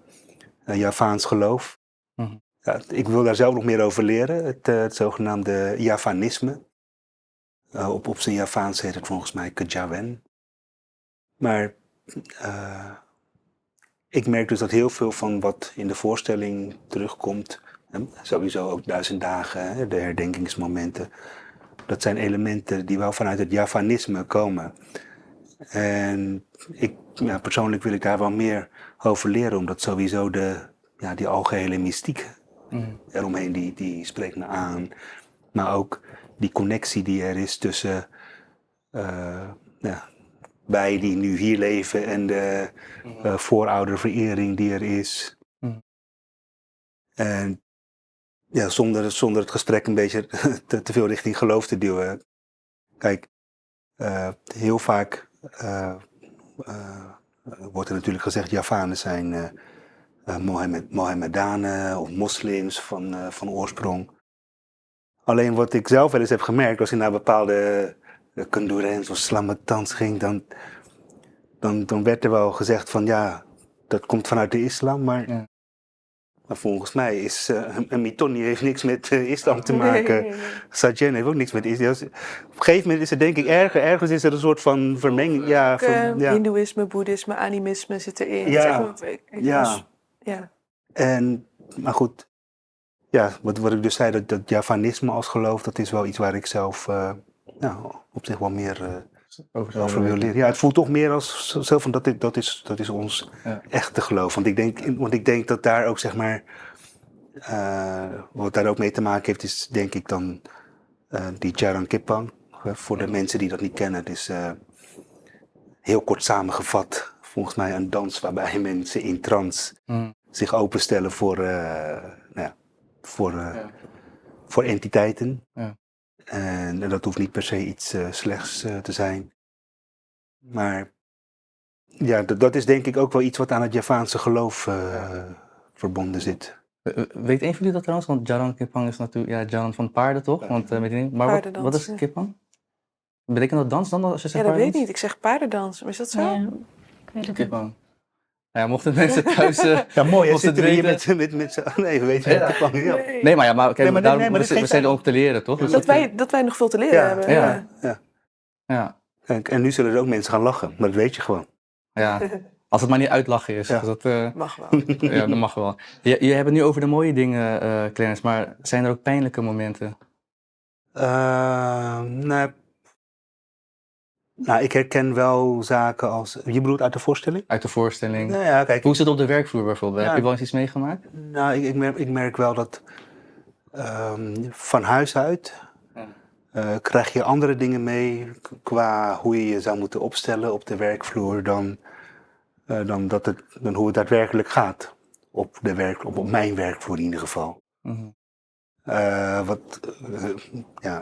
Javaans geloof. Mhm. Ja, ik wil daar zelf nog meer over leren, het zogenaamde Javanisme. Op zijn Javaans heet het volgens mij Kejawen. Maar ik merk dus dat heel veel van wat in de voorstelling terugkomt, sowieso ook 1000 dagen, de herdenkingsmomenten, dat zijn elementen die wel vanuit het Javanisme komen. En persoonlijk wil ik daar wel meer over leren, omdat sowieso die algehele mystiek eromheen, die spreekt me aan. Maar ook die connectie die er is tussen wij die nu hier leven en de voorouderverering die er is. En ja, zonder het gesprek een beetje te veel richting geloof te duwen. Kijk, heel vaak wordt er natuurlijk gezegd Javanen zijn Mohammedanen of moslims van oorsprong. Alleen wat ik zelf wel eens heb gemerkt, als je naar bepaalde Kundurens of Slamatans ging, dan werd er wel gezegd van ja, dat komt vanuit de islam, maar volgens mij is een Mitoni heeft niks met islam te maken. Nee. Sajen heeft ook niks met islam. Op een gegeven moment is er denk ik ergens is er een soort van vermenging. Hindoeïsme, boeddhisme, animisme zit erin. Ja. Maar goed, ja, wat ik dus zei, dat Javanisme als geloof, dat is wel iets waar ik zelf op zich wel meer over wil leren. Ja, het voelt toch meer als zo van dat is ons echte geloof. Want ik denk dat daar ook zeg maar, wat daar ook mee te maken heeft, is denk ik dan die Jarang Kepang. Voor de mensen die dat niet kennen, het is heel kort samengevat, volgens mij een dans waarbij mensen in trance zich openstellen voor entiteiten. Ja. En dat hoeft niet per se iets slechts te zijn. Maar ja, dat is denk ik ook wel iets wat aan het Javaanse geloof verbonden zit. Weet een van jullie dat trouwens? Want Jarang Kepang is natuurlijk Jaran van paarden, toch? Want, maar wat is Kepang? Betekent dat dans dan als je zegt dat weet ik niet. Ik zeg paardendans. Maar is dat zo? Ja, ik weet het Kepang. Ja, mochten mensen thuis... ja, mooi, hè? Zitten we hier met z'n... Nee, we weten niet Kepang. Ja. Nee, maar we zijn er om te leren, toch? Dus dat wij nog veel te leren hebben. Ja. En nu zullen er ook mensen gaan lachen, maar dat weet je gewoon. Ja, als het maar niet uitlachen is. Ja. Dat mag wel. Ja, dat mag wel. Je hebt het nu over de mooie dingen, Clarence, maar zijn er ook pijnlijke momenten? Nou, ik herken wel zaken als... Je bedoelt uit de voorstelling? Uit de voorstelling. Nou ja, kijk, hoe is het op de werkvloer bijvoorbeeld? Ja, heb je wel eens iets meegemaakt? Nou, ik merk wel dat van huis uit krijg je andere dingen mee qua hoe je je zou moeten opstellen op de werkvloer dan dan hoe het daadwerkelijk gaat. Op mijn werkvloer in ieder geval. Mhm.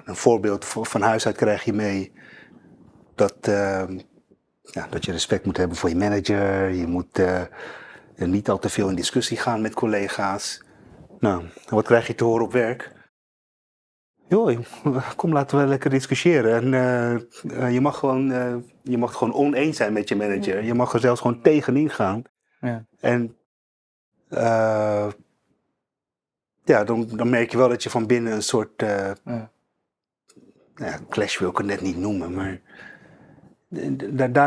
Een voorbeeld van huis uit krijg je mee dat je respect moet hebben voor je manager. Je moet niet al te veel in discussie gaan met collega's. Nou, wat krijg je te horen op werk? Joh, kom, laten we lekker discussiëren. En je mag gewoon oneens zijn met je manager. Je mag er zelfs gewoon tegenin gaan. Ja. En dan merk je wel dat je van binnen een soort clash wil ik het net niet noemen, maar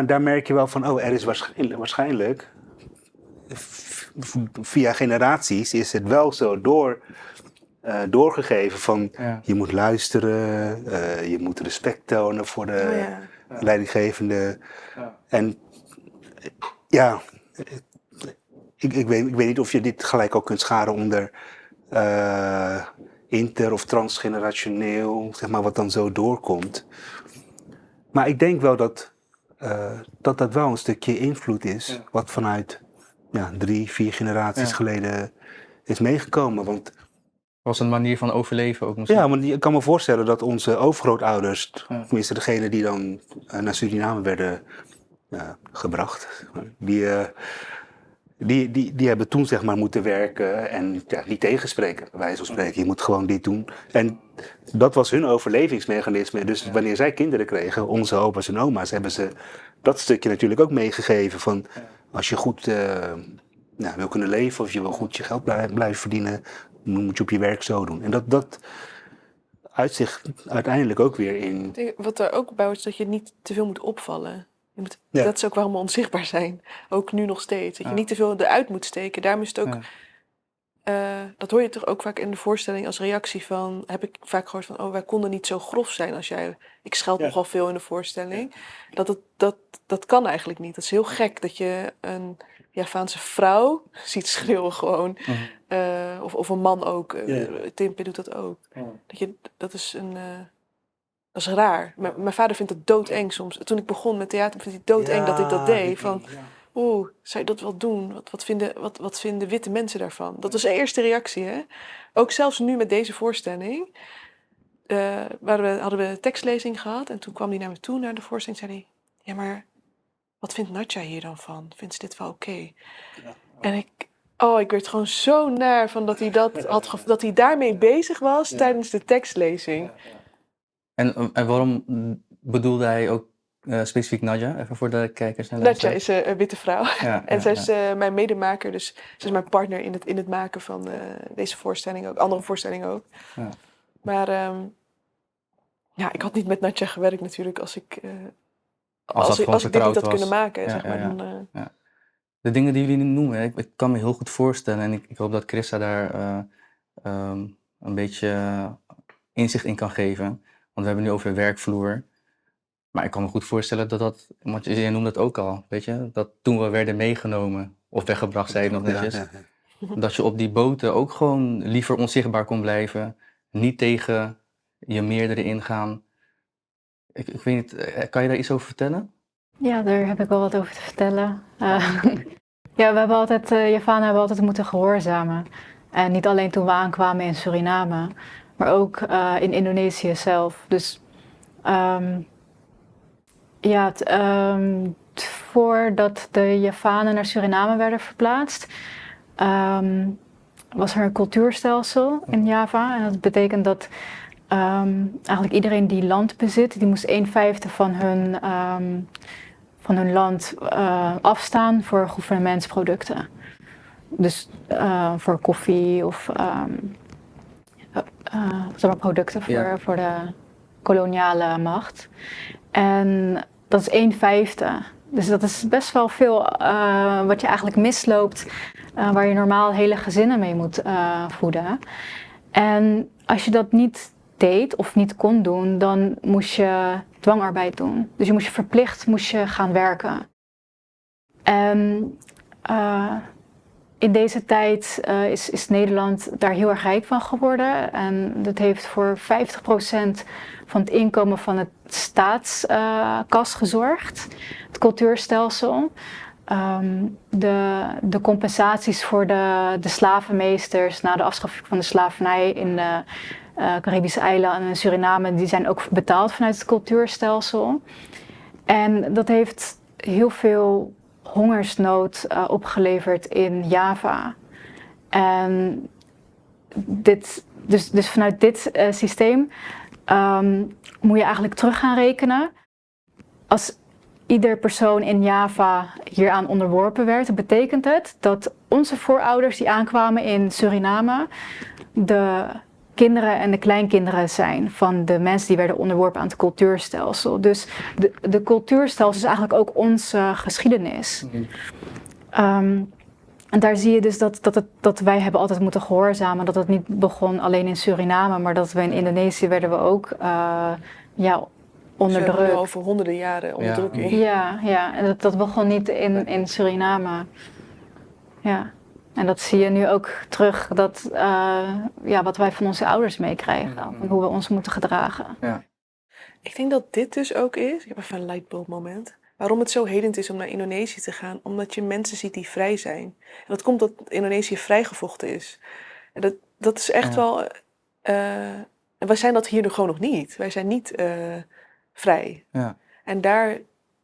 daar merk je wel van, er is waarschijnlijk via generaties is het wel zo doorgegeven van je moet luisteren, je moet respect tonen voor de leidinggevende. Ja. En ik weet niet of je dit gelijk ook kunt scharen onder inter- of transgenerationeel, zeg maar, wat dan zo doorkomt. Maar ik denk wel dat wel een stukje invloed is, wat vanuit 3, 4 generaties geleden is meegekomen. Want Was een manier van overleven ook misschien? ja, want ik kan me voorstellen dat onze overgrootouders, tenminste degene die dan naar Suriname werden gebracht, die hebben toen zeg maar moeten werken en niet tegenspreken, bij wijze van spreken. Je moet gewoon dit doen. En dat was hun overlevingsmechanisme. Dus wanneer zij kinderen kregen, onze opa's en oma's, hebben ze dat stukje natuurlijk ook meegegeven van als je goed wil kunnen leven of je wil goed je geld blijven verdienen, moet je op je werk zo doen. En dat uitzicht uiteindelijk ook weer in. Ik denk, wat er ook bij hoort is dat je niet te veel moet opvallen. Ja. Dat is ook waarom we onzichtbaar zijn. Ook nu nog steeds. Dat je niet te veel eruit moet steken. Daarom is het ook... dat hoor je toch ook vaak in de voorstelling als reactie van... Heb ik vaak gehoord van... wij konden niet zo grof zijn als jij... Ik scheld nogal veel in de voorstelling. Dat kan eigenlijk niet. Dat is heel gek dat je een Javaanse vrouw ziet schreeuwen gewoon. Of een man ook. Timpe doet dat ook. Dat is raar. Mijn vader vindt het doodeng soms. Toen ik begon met theater, vindt hij doodeng dat ik dat deed. Van, zou je dat wel doen? Wat vinden witte mensen daarvan? Dat was de eerste reactie, hè? Ook zelfs nu met deze voorstelling. Hadden we een tekstlezing gehad. En toen kwam hij naar me toe, naar de voorstelling. Zei hij, ja, maar wat vindt Nadja hier dan van? Vindt ze dit wel oké? En ik werd gewoon zo naar van dat hij dat hij daarmee bezig was tijdens de tekstlezing. En waarom bedoelde hij ook specifiek Nadja? Even voor de kijkers en Nadja luisteraars. is een witte vrouw. En zij is mijn medemaker, dus ze is mijn partner in het maken van deze voorstelling ook. Andere voorstellingen ook. Ja. Maar ik had niet met Nadja gewerkt natuurlijk als ik Als dit niet had kunnen maken. Zeg maar. Ja. De dingen die jullie noemen, ik kan me heel goed voorstellen. En ik hoop dat Christa daar een beetje inzicht in kan geven. Want we hebben nu over de werkvloer. Maar ik kan me goed voorstellen dat want je noemde het ook al, weet je. Dat toen we werden meegenomen, of weggebracht, zei je nog netjes. Dat je op die boten ook gewoon liever onzichtbaar kon blijven. Niet tegen je meerdere ingaan. Ik weet niet, kan je daar iets over vertellen? Ja, daar heb ik wel wat over te vertellen. We hebben altijd, Javanen hebben altijd moeten gehoorzamen. En niet alleen toen we aankwamen in Suriname, maar ook in Indonesië zelf. Dus voordat de Javanen naar Suriname werden verplaatst, was er een cultuurstelsel in Java. En dat betekent dat eigenlijk iedereen die land bezit, die moest 1/5 van hun land afstaan voor gouvernementsproducten. Dus voor koffie of producten voor de koloniale macht. En dat is 1/5. Dus dat is best wel veel wat je eigenlijk misloopt, waar je normaal hele gezinnen mee moet voeden. En als je dat niet deed of niet kon doen, dan moest je dwangarbeid doen. Dus je moest verplicht gaan werken. En in deze tijd is Nederland daar heel erg rijk van geworden. En dat heeft voor 50% van het inkomen van het staatskas gezorgd. Het cultuurstelsel. de compensaties voor de slavenmeesters na de afschaffing van de slavernij in de Caribische eilanden en Suriname, die zijn ook betaald vanuit het cultuurstelsel. En dat heeft heel veel hongersnood opgeleverd in Java. En dus vanuit dit systeem moet je eigenlijk terug gaan rekenen. Als ieder persoon in Java hieraan onderworpen werd, betekent het dat onze voorouders die aankwamen in Suriname de kinderen en de kleinkinderen zijn van de mensen die werden onderworpen aan het cultuurstelsel. Dus de cultuurstelsel is eigenlijk ook onze geschiedenis. En daar zie je dus dat wij hebben altijd moeten gehoorzamen. Dat het niet begon alleen in Suriname, maar dat we in Indonesië werden we ook onderdrukt. Dus we hebben over honderden jaren onderdrukking. Ja, en dat begon niet in Suriname. Ja. En dat zie je nu ook terug, dat, wat wij van onze ouders meekrijgen. En hoe we ons moeten gedragen. Ja. Ik denk dat dit dus ook is, ik heb even een lightbulb moment, waarom het zo hedend is om naar Indonesië te gaan. Omdat je mensen ziet die vrij zijn. En dat komt dat Indonesië vrijgevochten is. En dat is echt wel... en wij zijn dat hier gewoon nog niet. Wij zijn niet vrij. Ja. En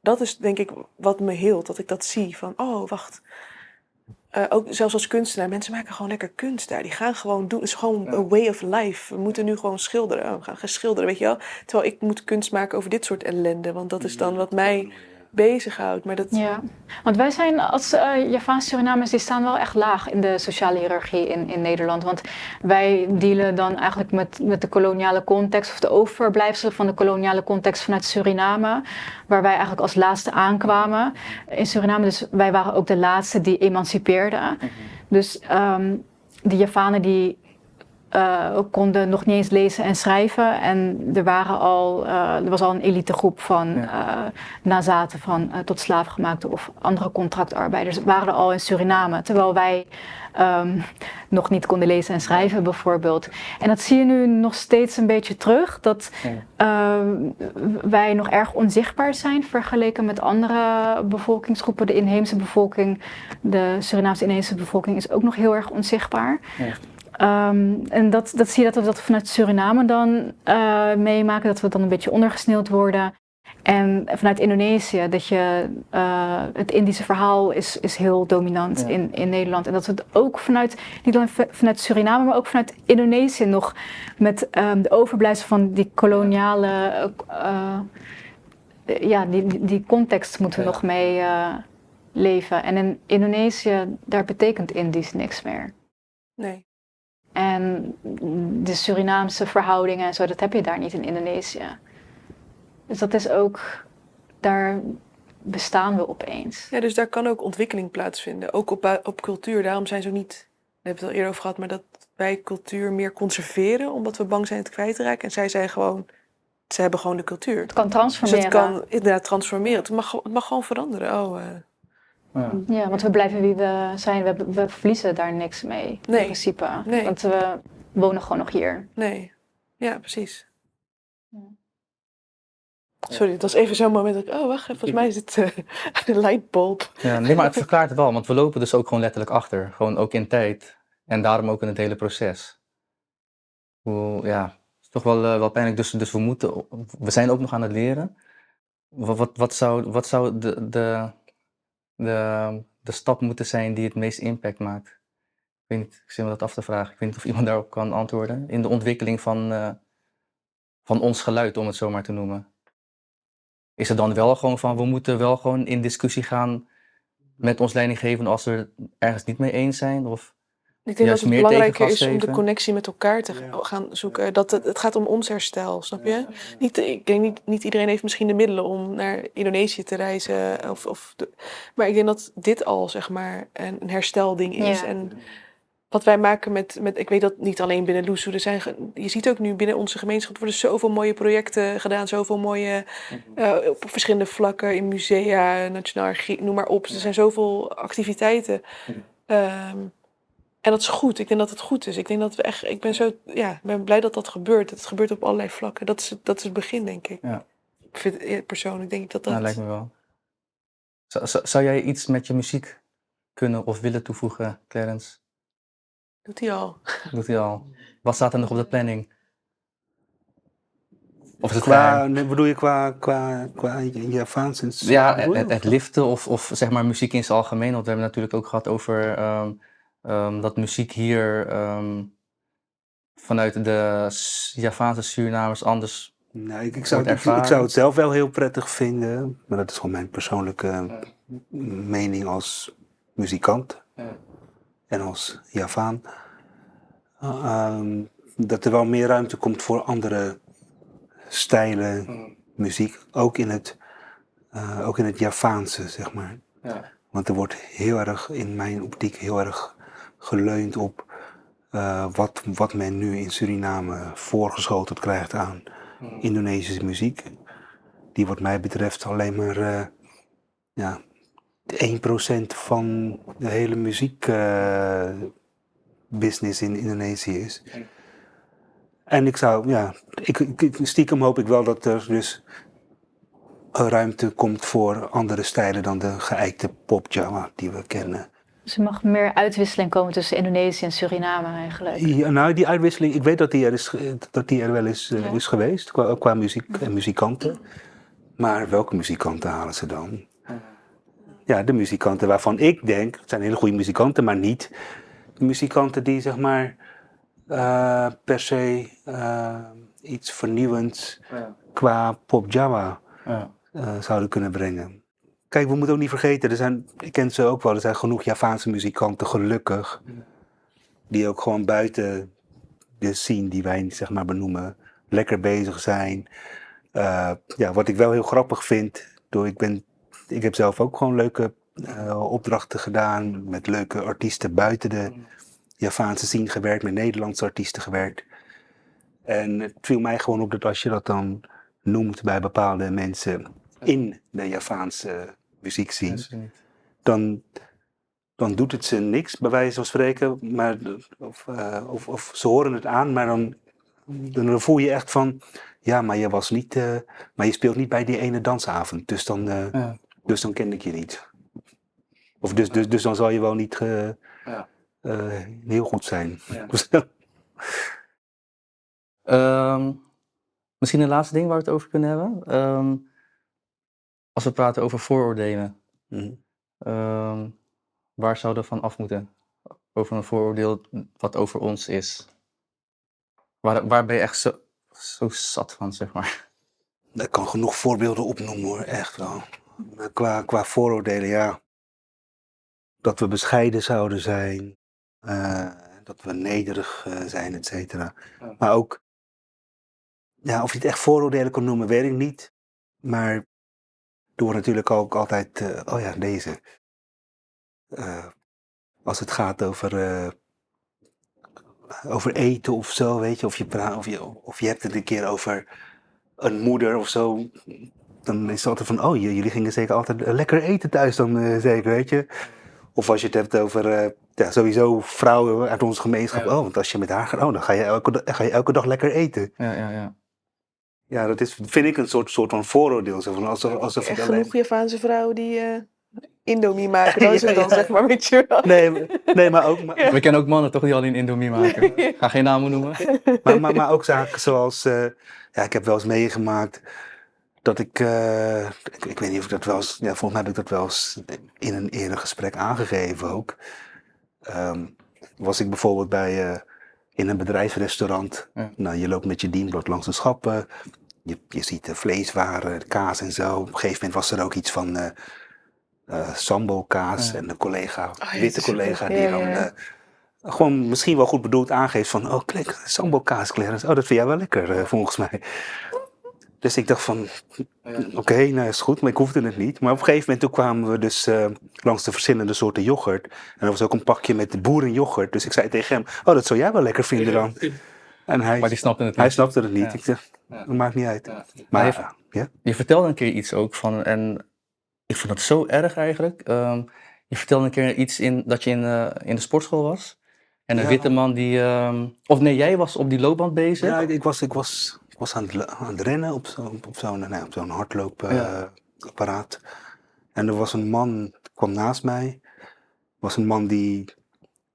dat is denk ik wat me hield. Dat ik dat zie van, oh wacht. Ook zelfs als kunstenaar, mensen maken gewoon lekker kunst daar. Die gaan gewoon doen, het is gewoon a way of life. We moeten nu gewoon schilderen. We gaan schilderen, weet je wel. Terwijl ik moet kunst maken over dit soort ellende. Want dat is dan wat mij bezighoudt. Maar dat... Ja, want wij zijn als Javaanse Surinamers, die staan wel echt laag in de sociale hiërarchie in Nederland. Want wij dealen dan eigenlijk met de koloniale context of de overblijfselen van de koloniale context vanuit Suriname. Waar wij eigenlijk als laatste aankwamen in Suriname. Dus wij waren ook de laatste die emancipeerden. Dus de Javanen die konden nog niet eens lezen en schrijven. En er was al een elitegroep van nazaten van tot slaafgemaakte of andere contractarbeiders. Waren er al in Suriname. Terwijl wij nog niet konden lezen en schrijven bijvoorbeeld. En dat zie je nu nog steeds een beetje terug. Dat wij nog erg onzichtbaar zijn vergeleken met andere bevolkingsgroepen. De inheemse bevolking, de Surinaamse inheemse bevolking is ook nog heel erg onzichtbaar. Ja. En dat zie je dat we dat vanuit Suriname dan meemaken, dat we dan een beetje ondergesneeuwd worden. En vanuit Indonesië, dat je het Indische verhaal is heel dominant in Nederland. En dat we het ook niet alleen vanuit Suriname, maar ook vanuit Indonesië nog met de overblijfsel van die koloniale, die context moeten we nog mee leven. En in Indonesië, daar betekent Indisch niks meer. Nee. En de Surinaamse verhoudingen en zo, dat heb je daar niet in Indonesië. Dus dat is ook, daar bestaan we opeens. Ja, dus daar kan ook ontwikkeling plaatsvinden, ook op cultuur. Daarom zijn ze ook niet, we hebben het al eerder over gehad, maar dat wij cultuur meer conserveren, omdat we bang zijn het kwijt te raken. En zij zijn gewoon, ze hebben gewoon de cultuur. Het kan transformeren. Dus het kan inderdaad transformeren. Het mag gewoon veranderen. Ja, want we blijven wie we zijn. We verliezen daar niks mee, in principe. Nee. Want we wonen gewoon nog hier. Nee, ja, precies. Ja. Sorry, het was even zo'n moment dat ik, wacht, volgens mij is dit een lightbulb. Ja, nee, maar het verklaart het wel, want we lopen dus ook gewoon letterlijk achter. Gewoon ook in tijd. En daarom ook in het hele proces. Het is toch wel pijnlijk. Dus we zijn ook nog aan het leren. Wat zou de stap moeten zijn die het meest impact maakt? Ik weet niet, ik zit me dat af te vragen. Ik weet niet of iemand daarop kan antwoorden. In de ontwikkeling van ons geluid, om het zo maar te noemen. Is het dan wel gewoon van, we moeten wel gewoon in discussie gaan met ons leidinggevende als we het ergens niet mee eens zijn? Of ik denk dat het belangrijker is om de geven? Connectie met elkaar te gaan zoeken. Dat het gaat om ons herstel, snap je? Ik denk niet iedereen heeft misschien de middelen om naar Indonesië te reizen. Maar ik denk dat dit al, zeg maar, een herstelding is. Ja. En wat wij maken met, ik weet dat niet alleen binnen Loesoe, je ziet ook nu binnen onze gemeenschap worden zoveel mooie projecten gedaan, zoveel mooie, op verschillende vlakken, in musea, Nationaal Archief, noem maar op. Er zijn zoveel activiteiten. En dat is goed. Ik denk dat het goed is. Ik denk dat ik ben blij dat dat gebeurt. Het gebeurt op allerlei vlakken. Dat is het begin, denk ik. Ja. Ik vind het persoonlijk, denk ik dat. Ja, lijkt me wel. Zou jij iets met je muziek kunnen of willen toevoegen, Clarence? Doet hij al. Doet hij al. Wat staat er nog op de planning? Of is het geheim? Nee, bedoel je qua Javaans? Ja, het liften of zeg maar muziek in zijn algemeen. Want we hebben natuurlijk ook gehad over dat muziek hier vanuit de Javaanse Surinamers anders Nou, ik wordt ervaren. zou het zelf wel heel prettig vinden, maar dat is gewoon mijn persoonlijke mening als muzikant en als Javaan. Dat er wel meer ruimte komt voor andere stijlen muziek, ook in het Javaanse, zeg maar. Ja. Want er wordt heel erg, in mijn optiek, heel erg geleund op wat men nu in Suriname voorgeschoteld krijgt aan Indonesische muziek. Die wat mij betreft alleen maar 1% van de hele muziekbusiness in Indonesië is. En stiekem hoop ik wel dat er dus ruimte komt voor andere stijlen dan de geëikte pop-java die we kennen. Dus er mag meer uitwisseling komen tussen Indonesië en Suriname eigenlijk. Ja, nou, die uitwisseling, ik weet dat die er wel is geweest qua muziek en muzikanten. Maar welke muzikanten halen ze dan? Ja, de muzikanten waarvan ik denk, het zijn hele goede muzikanten, maar niet de muzikanten die zeg maar per se iets vernieuwends qua pop-java zouden kunnen brengen. Kijk, we moeten ook niet vergeten, ik ken ze ook wel, er zijn genoeg Javaanse muzikanten, gelukkig, die ook gewoon buiten de scene die wij zeg maar benoemen, lekker bezig zijn. Wat ik wel heel grappig vind, ik heb zelf ook gewoon leuke opdrachten gedaan, met leuke artiesten buiten de Javaanse scene gewerkt, met Nederlandse artiesten gewerkt. En het viel mij gewoon op dat als je dat dan noemt bij bepaalde mensen in de Javaanse muziekscene, dan doet het ze niks, bij wijze van spreken. Maar, of ze horen het aan, maar dan voel je echt van, ja, maar je was niet, maar je speelt niet bij die ene dansavond, dus dan ken ik je niet. Of dus dan zal je wel niet heel goed zijn. Ja. Misschien een laatste ding waar we het over kunnen hebben. Als we praten over vooroordelen. Waar zouden we van af moeten? Over een vooroordeel wat over ons is. Waar ben je echt zo zat van, zeg maar? Ik kan genoeg voorbeelden opnoemen hoor, echt wel. Qua vooroordelen, ja. Dat we bescheiden zouden zijn. Dat we nederig zijn, et cetera. Ja. Maar ook, of je het echt vooroordelen kan noemen, weet ik niet. Maar er wordt natuurlijk ook altijd, deze. Als het gaat over eten of zo, weet je. Of je hebt het een keer over een moeder of zo. Dan is het altijd van, jullie gingen zeker altijd lekker eten thuis dan zeker, weet je. Of als je het hebt over sowieso vrouwen uit onze gemeenschap. Ja. Want als je met haar gaat, dan ga je elke dag lekker eten. Ja. Ja, dat is, vind ik een soort van vooroordeel. Zo van alsof echt genoeg Javaanse vrouwen die Indomie maken. Dat is het dan, zeg maar, weet je wel. Nee, maar ook... We kennen ook mannen toch die al in Indomie maken. Ga geen namen noemen. Maar ook zaken zoals... ik heb wel eens meegemaakt dat ik weet niet of ik dat wel eens... Ja, volgens mij heb ik dat wel eens in een eerder gesprek aangegeven ook. Was ik bijvoorbeeld in een bedrijfsrestaurant. Ja. Nou, je loopt met je dienblad langs de schappen. Je ziet de vleeswaren, kaas en zo. Op een gegeven moment was er ook iets van sambo kaas. Ja. En de witte collega die dan gewoon misschien wel goed bedoeld aangeeft van... klik, sambo kaas, Clarence. Dat vind jij wel lekker, volgens mij. Dus ik dacht van, oké, is goed, maar ik hoefde het niet. Maar op een gegeven moment toen kwamen we dus langs de verschillende soorten yoghurt. En er was ook een pakje met boerenyoghurt. Dus ik zei tegen hem, dat zou jij wel lekker vinden dan. En maar die snapte het niet. Hij snapte het niet. Ja. Ik dacht, dat maakt niet uit. Ja. Maar je vertelde een keer iets ook van, en ik vond het zo erg eigenlijk. Je vertelde een keer iets dat je in de sportschool was. En een witte man die, jij was op die loopband bezig. Ja, ik was aan het rennen op zo'n hardloopapparaat. En er was een man, kwam naast mij. Was een man die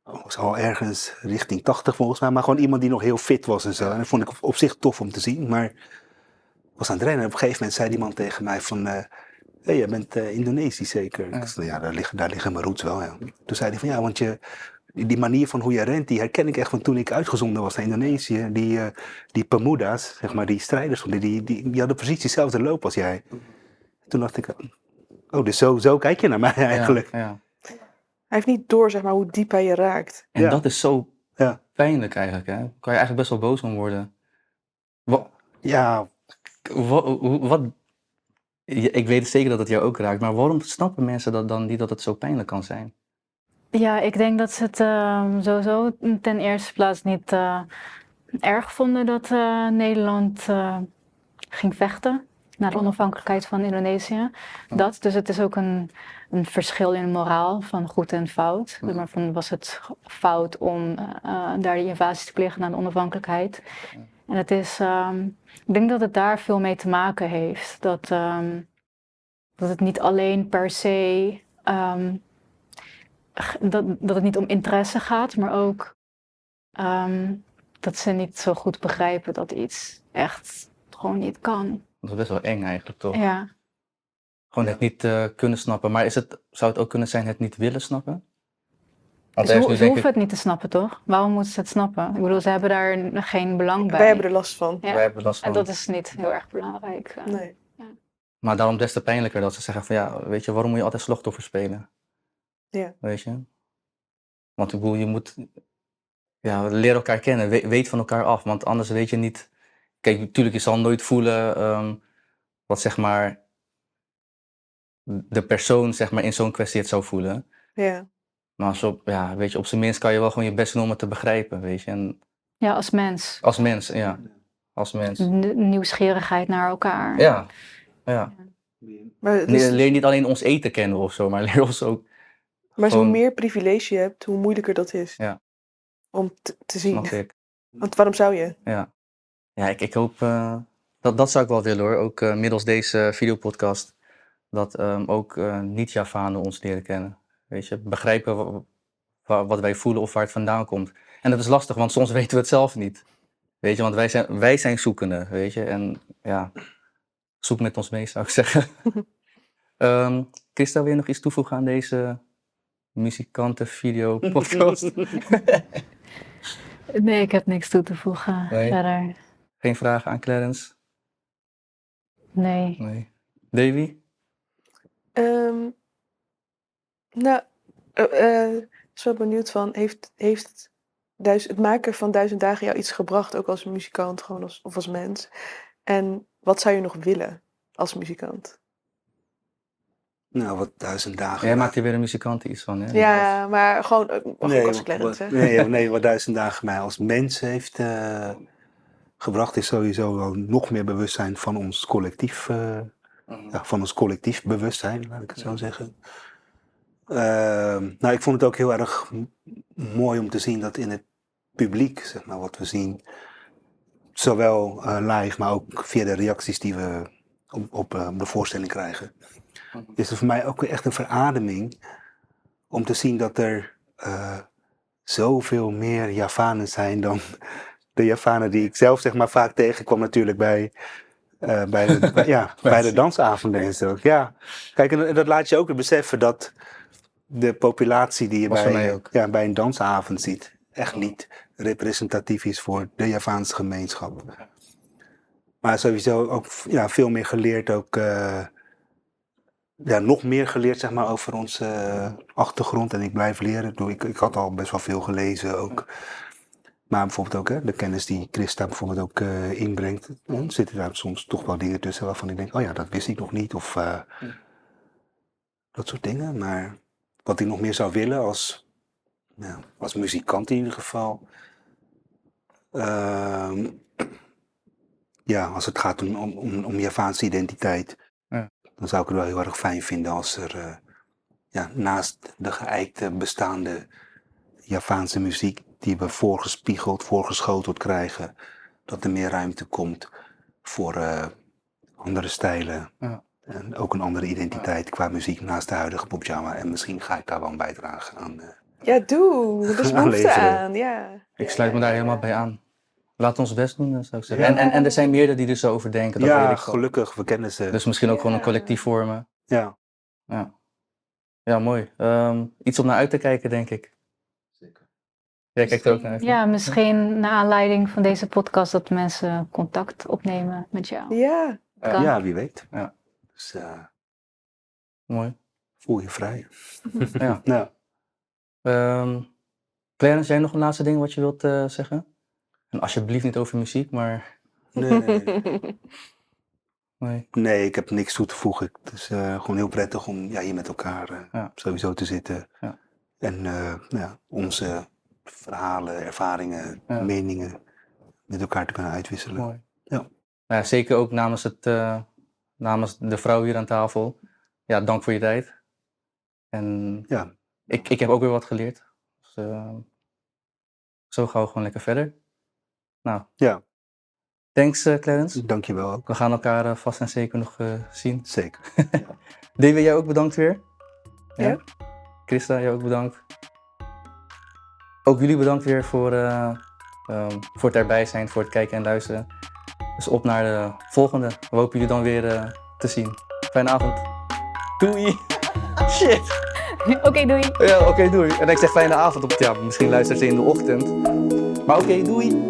was al ergens richting 80 volgens mij. Maar gewoon iemand die nog heel fit was en zo. En dat vond ik op zich tof om te zien. Maar was aan het rennen en op een gegeven moment zei die man tegen mij van... Hey, jij bent Indonesisch zeker? Ik zei, ja, daar liggen mijn roots wel. Ja. Toen zei hij van ja, want die manier van hoe jij rent, die herken ik echt van toen ik uitgezonden was naar Indonesië. Die Pemuda's, zeg maar, die strijders, die hadden precies dezelfde loop als jij. Toen dacht ik, oh, dus zo kijk je naar mij eigenlijk. Ja. Hij heeft niet door, zeg maar, hoe diep hij je raakt. En Ja. dat is zo Ja. pijnlijk eigenlijk, hè? Kan je eigenlijk best wel boos om worden. Ja, Ik weet zeker dat het jou ook raakt, maar waarom snappen mensen dat dan niet dat het zo pijnlijk kan zijn? Ja, ik denk dat ze het sowieso ten eerste plaats niet erg vonden dat Nederland ging vechten naar de onafhankelijkheid van Indonesië. Dus het is ook een verschil in moraal van goed en fout. Maar was het fout om daar die invasie te plegen naar de onafhankelijkheid. En het is, ik denk dat het daar veel mee te maken heeft. Dat het niet alleen per se, dat het niet om interesse gaat, maar ook dat ze niet zo goed begrijpen dat iets echt gewoon niet kan. Dat is best wel eng eigenlijk, toch? Ja. Gewoon het niet kunnen snappen. Maar zou het ook kunnen zijn het niet willen snappen? Want Ze ergens nu denk hoeven het niet te snappen, toch? Waarom moeten ze het snappen? Ik bedoel, ze hebben daar geen belang bij. Wij hebben er last van. Ja. wij hebben last van. En dat is niet heel erg belangrijk. Nee. Maar daarom des te pijnlijker dat ze zeggen van ja, weet je, waarom moet je altijd slachtoffer spelen? Ja. Weet je? Want ik bedoel, je moet leren elkaar kennen, weet van elkaar af, want anders weet je niet... Kijk, natuurlijk, je zal nooit voelen wat zeg maar de persoon zeg maar in zo'n kwestie het zou voelen. Ja. Maar weet je, op zijn minst kan je wel gewoon je best doen om het te begrijpen, weet je. En Ja, als mens. als mens, ja. Als mens. Nieuwsgierigheid naar elkaar. Ja. Maar, het is- Leer niet alleen ons eten kennen of zo, maar leer ons ook... maar gewoon- hoe meer privilege je hebt, hoe moeilijker dat is. Ja. Om te zien. Snap ik. Want waarom zou je? Ja, ik hoop... dat zou ik wel willen hoor, ook middels deze videopodcast. Dat ook niet-Javanen ons leren kennen. Weet je, begrijpen wat wij voelen of waar het vandaan komt. En dat is lastig, want soms weten we het zelf niet. Weet je, want wij zijn zoekende, weet je. En ja, zoek met ons mee, zou ik zeggen. Christa, wil je nog iets toevoegen aan deze muzikanten-video-podcast? Nee, ik heb niks toe te voegen Nee. verder. Geen vragen aan Clarence? Nee. Nee. Davy? Nou, ik was wel benieuwd van, heeft het maken van 1000 dagen jou iets gebracht, ook als muzikant gewoon of als mens? En wat zou je nog willen als muzikant? nou, wat 1000 dagen. Jij maakt hier weer een muzikant iets van, hè? Ja, maar gewoon, mag ook als Clarence, hè? Nee, wat 1000 dagen mij als mens heeft gebracht is sowieso wel nog meer bewustzijn van ons collectief, van ons collectief bewustzijn, laat ik het zo zeggen. Nou, ik vond het ook heel erg mooi om te zien dat in het publiek, zeg maar, wat we zien, zowel live, maar ook via de reacties die we op de voorstelling krijgen, is het voor mij ook echt een verademing om te zien dat er zoveel meer Javanen zijn dan de Javanen die ik zelf zeg maar vaak tegenkwam natuurlijk bij de dansavonden en zo. Ja, kijk, en dat laat je ook weer beseffen dat de populatie die je Was voor mij ook. bij een dansavond ziet echt niet representatief is voor de Javaanse gemeenschap. Maar sowieso ook veel meer geleerd, ook nog meer geleerd zeg maar over onze achtergrond en ik blijf leren. Ik had al best wel veel gelezen ook. Maar bijvoorbeeld ook de kennis die Christa bijvoorbeeld ook inbrengt. Zitten daar soms toch wel dingen tussen waarvan ik denk, oh ja, dat wist ik nog niet. Of dat soort dingen. Maar wat ik nog meer zou willen als muzikant in ieder geval. Als het gaat om Javaanse identiteit. Ja. Dan zou ik het wel heel erg fijn vinden als er naast de geëikte bestaande Javaanse muziek die we voorgeschoteld krijgen, dat er meer ruimte komt voor andere stijlen. Ja. En ook een andere identiteit qua muziek naast de huidige popjama. En misschien ga ik daar wel een bijdrage aan. Ja, doe. Er is behoefte Aanleveren. aan, ja. Ik sluit me daar helemaal bij aan. Laat ons best doen, zou ik zeggen. Ja. En er zijn meerdere die er zo over denken. Dat weet Ja, ik wel. gelukkig, we kennen ze. Dus misschien ook gewoon een Ja. collectief vormen. Ja, Ja, ja mooi. Iets om naar uit te kijken, denk ik. zeker. Jij kijkt er ook naar uit. Ja, misschien naar aanleiding van deze podcast dat mensen contact opnemen met jou. Ja. Kan. Ja, wie weet. Ja. Dus Mooi. voel je vrij. Ja. Nou, Clarence, jij nog een laatste ding wat je wilt zeggen? En alsjeblieft niet over muziek, maar... nee. Nee. Nee, ik heb niks toe te voegen. Het is gewoon heel prettig om hier met elkaar Ja. sowieso te zitten. Ja. En onze verhalen, ervaringen, Ja. meningen met elkaar te kunnen uitwisselen. Mooi. Ja. Ja, zeker ook namens de vrouw hier aan tafel. Ja, dank voor je tijd. En Ja, ik heb ook weer wat geleerd. Dus, zo gaan we gewoon lekker verder. Nou, ja. thanks Clarence. Dank je wel ook. We gaan elkaar vast en zeker nog zien. Zeker. David, jij ook bedankt weer. Ja. Christa, jij ook bedankt. Ook jullie bedankt weer voor het erbij zijn, voor het kijken en luisteren. Dus op naar de volgende. We hopen jullie dan weer te zien. Fijne avond. Doei. Shit. Oké, doei. Ja, oké, doei. En ik zeg fijne avond. Ja, misschien luistert ze in de ochtend. Maar oké, doei.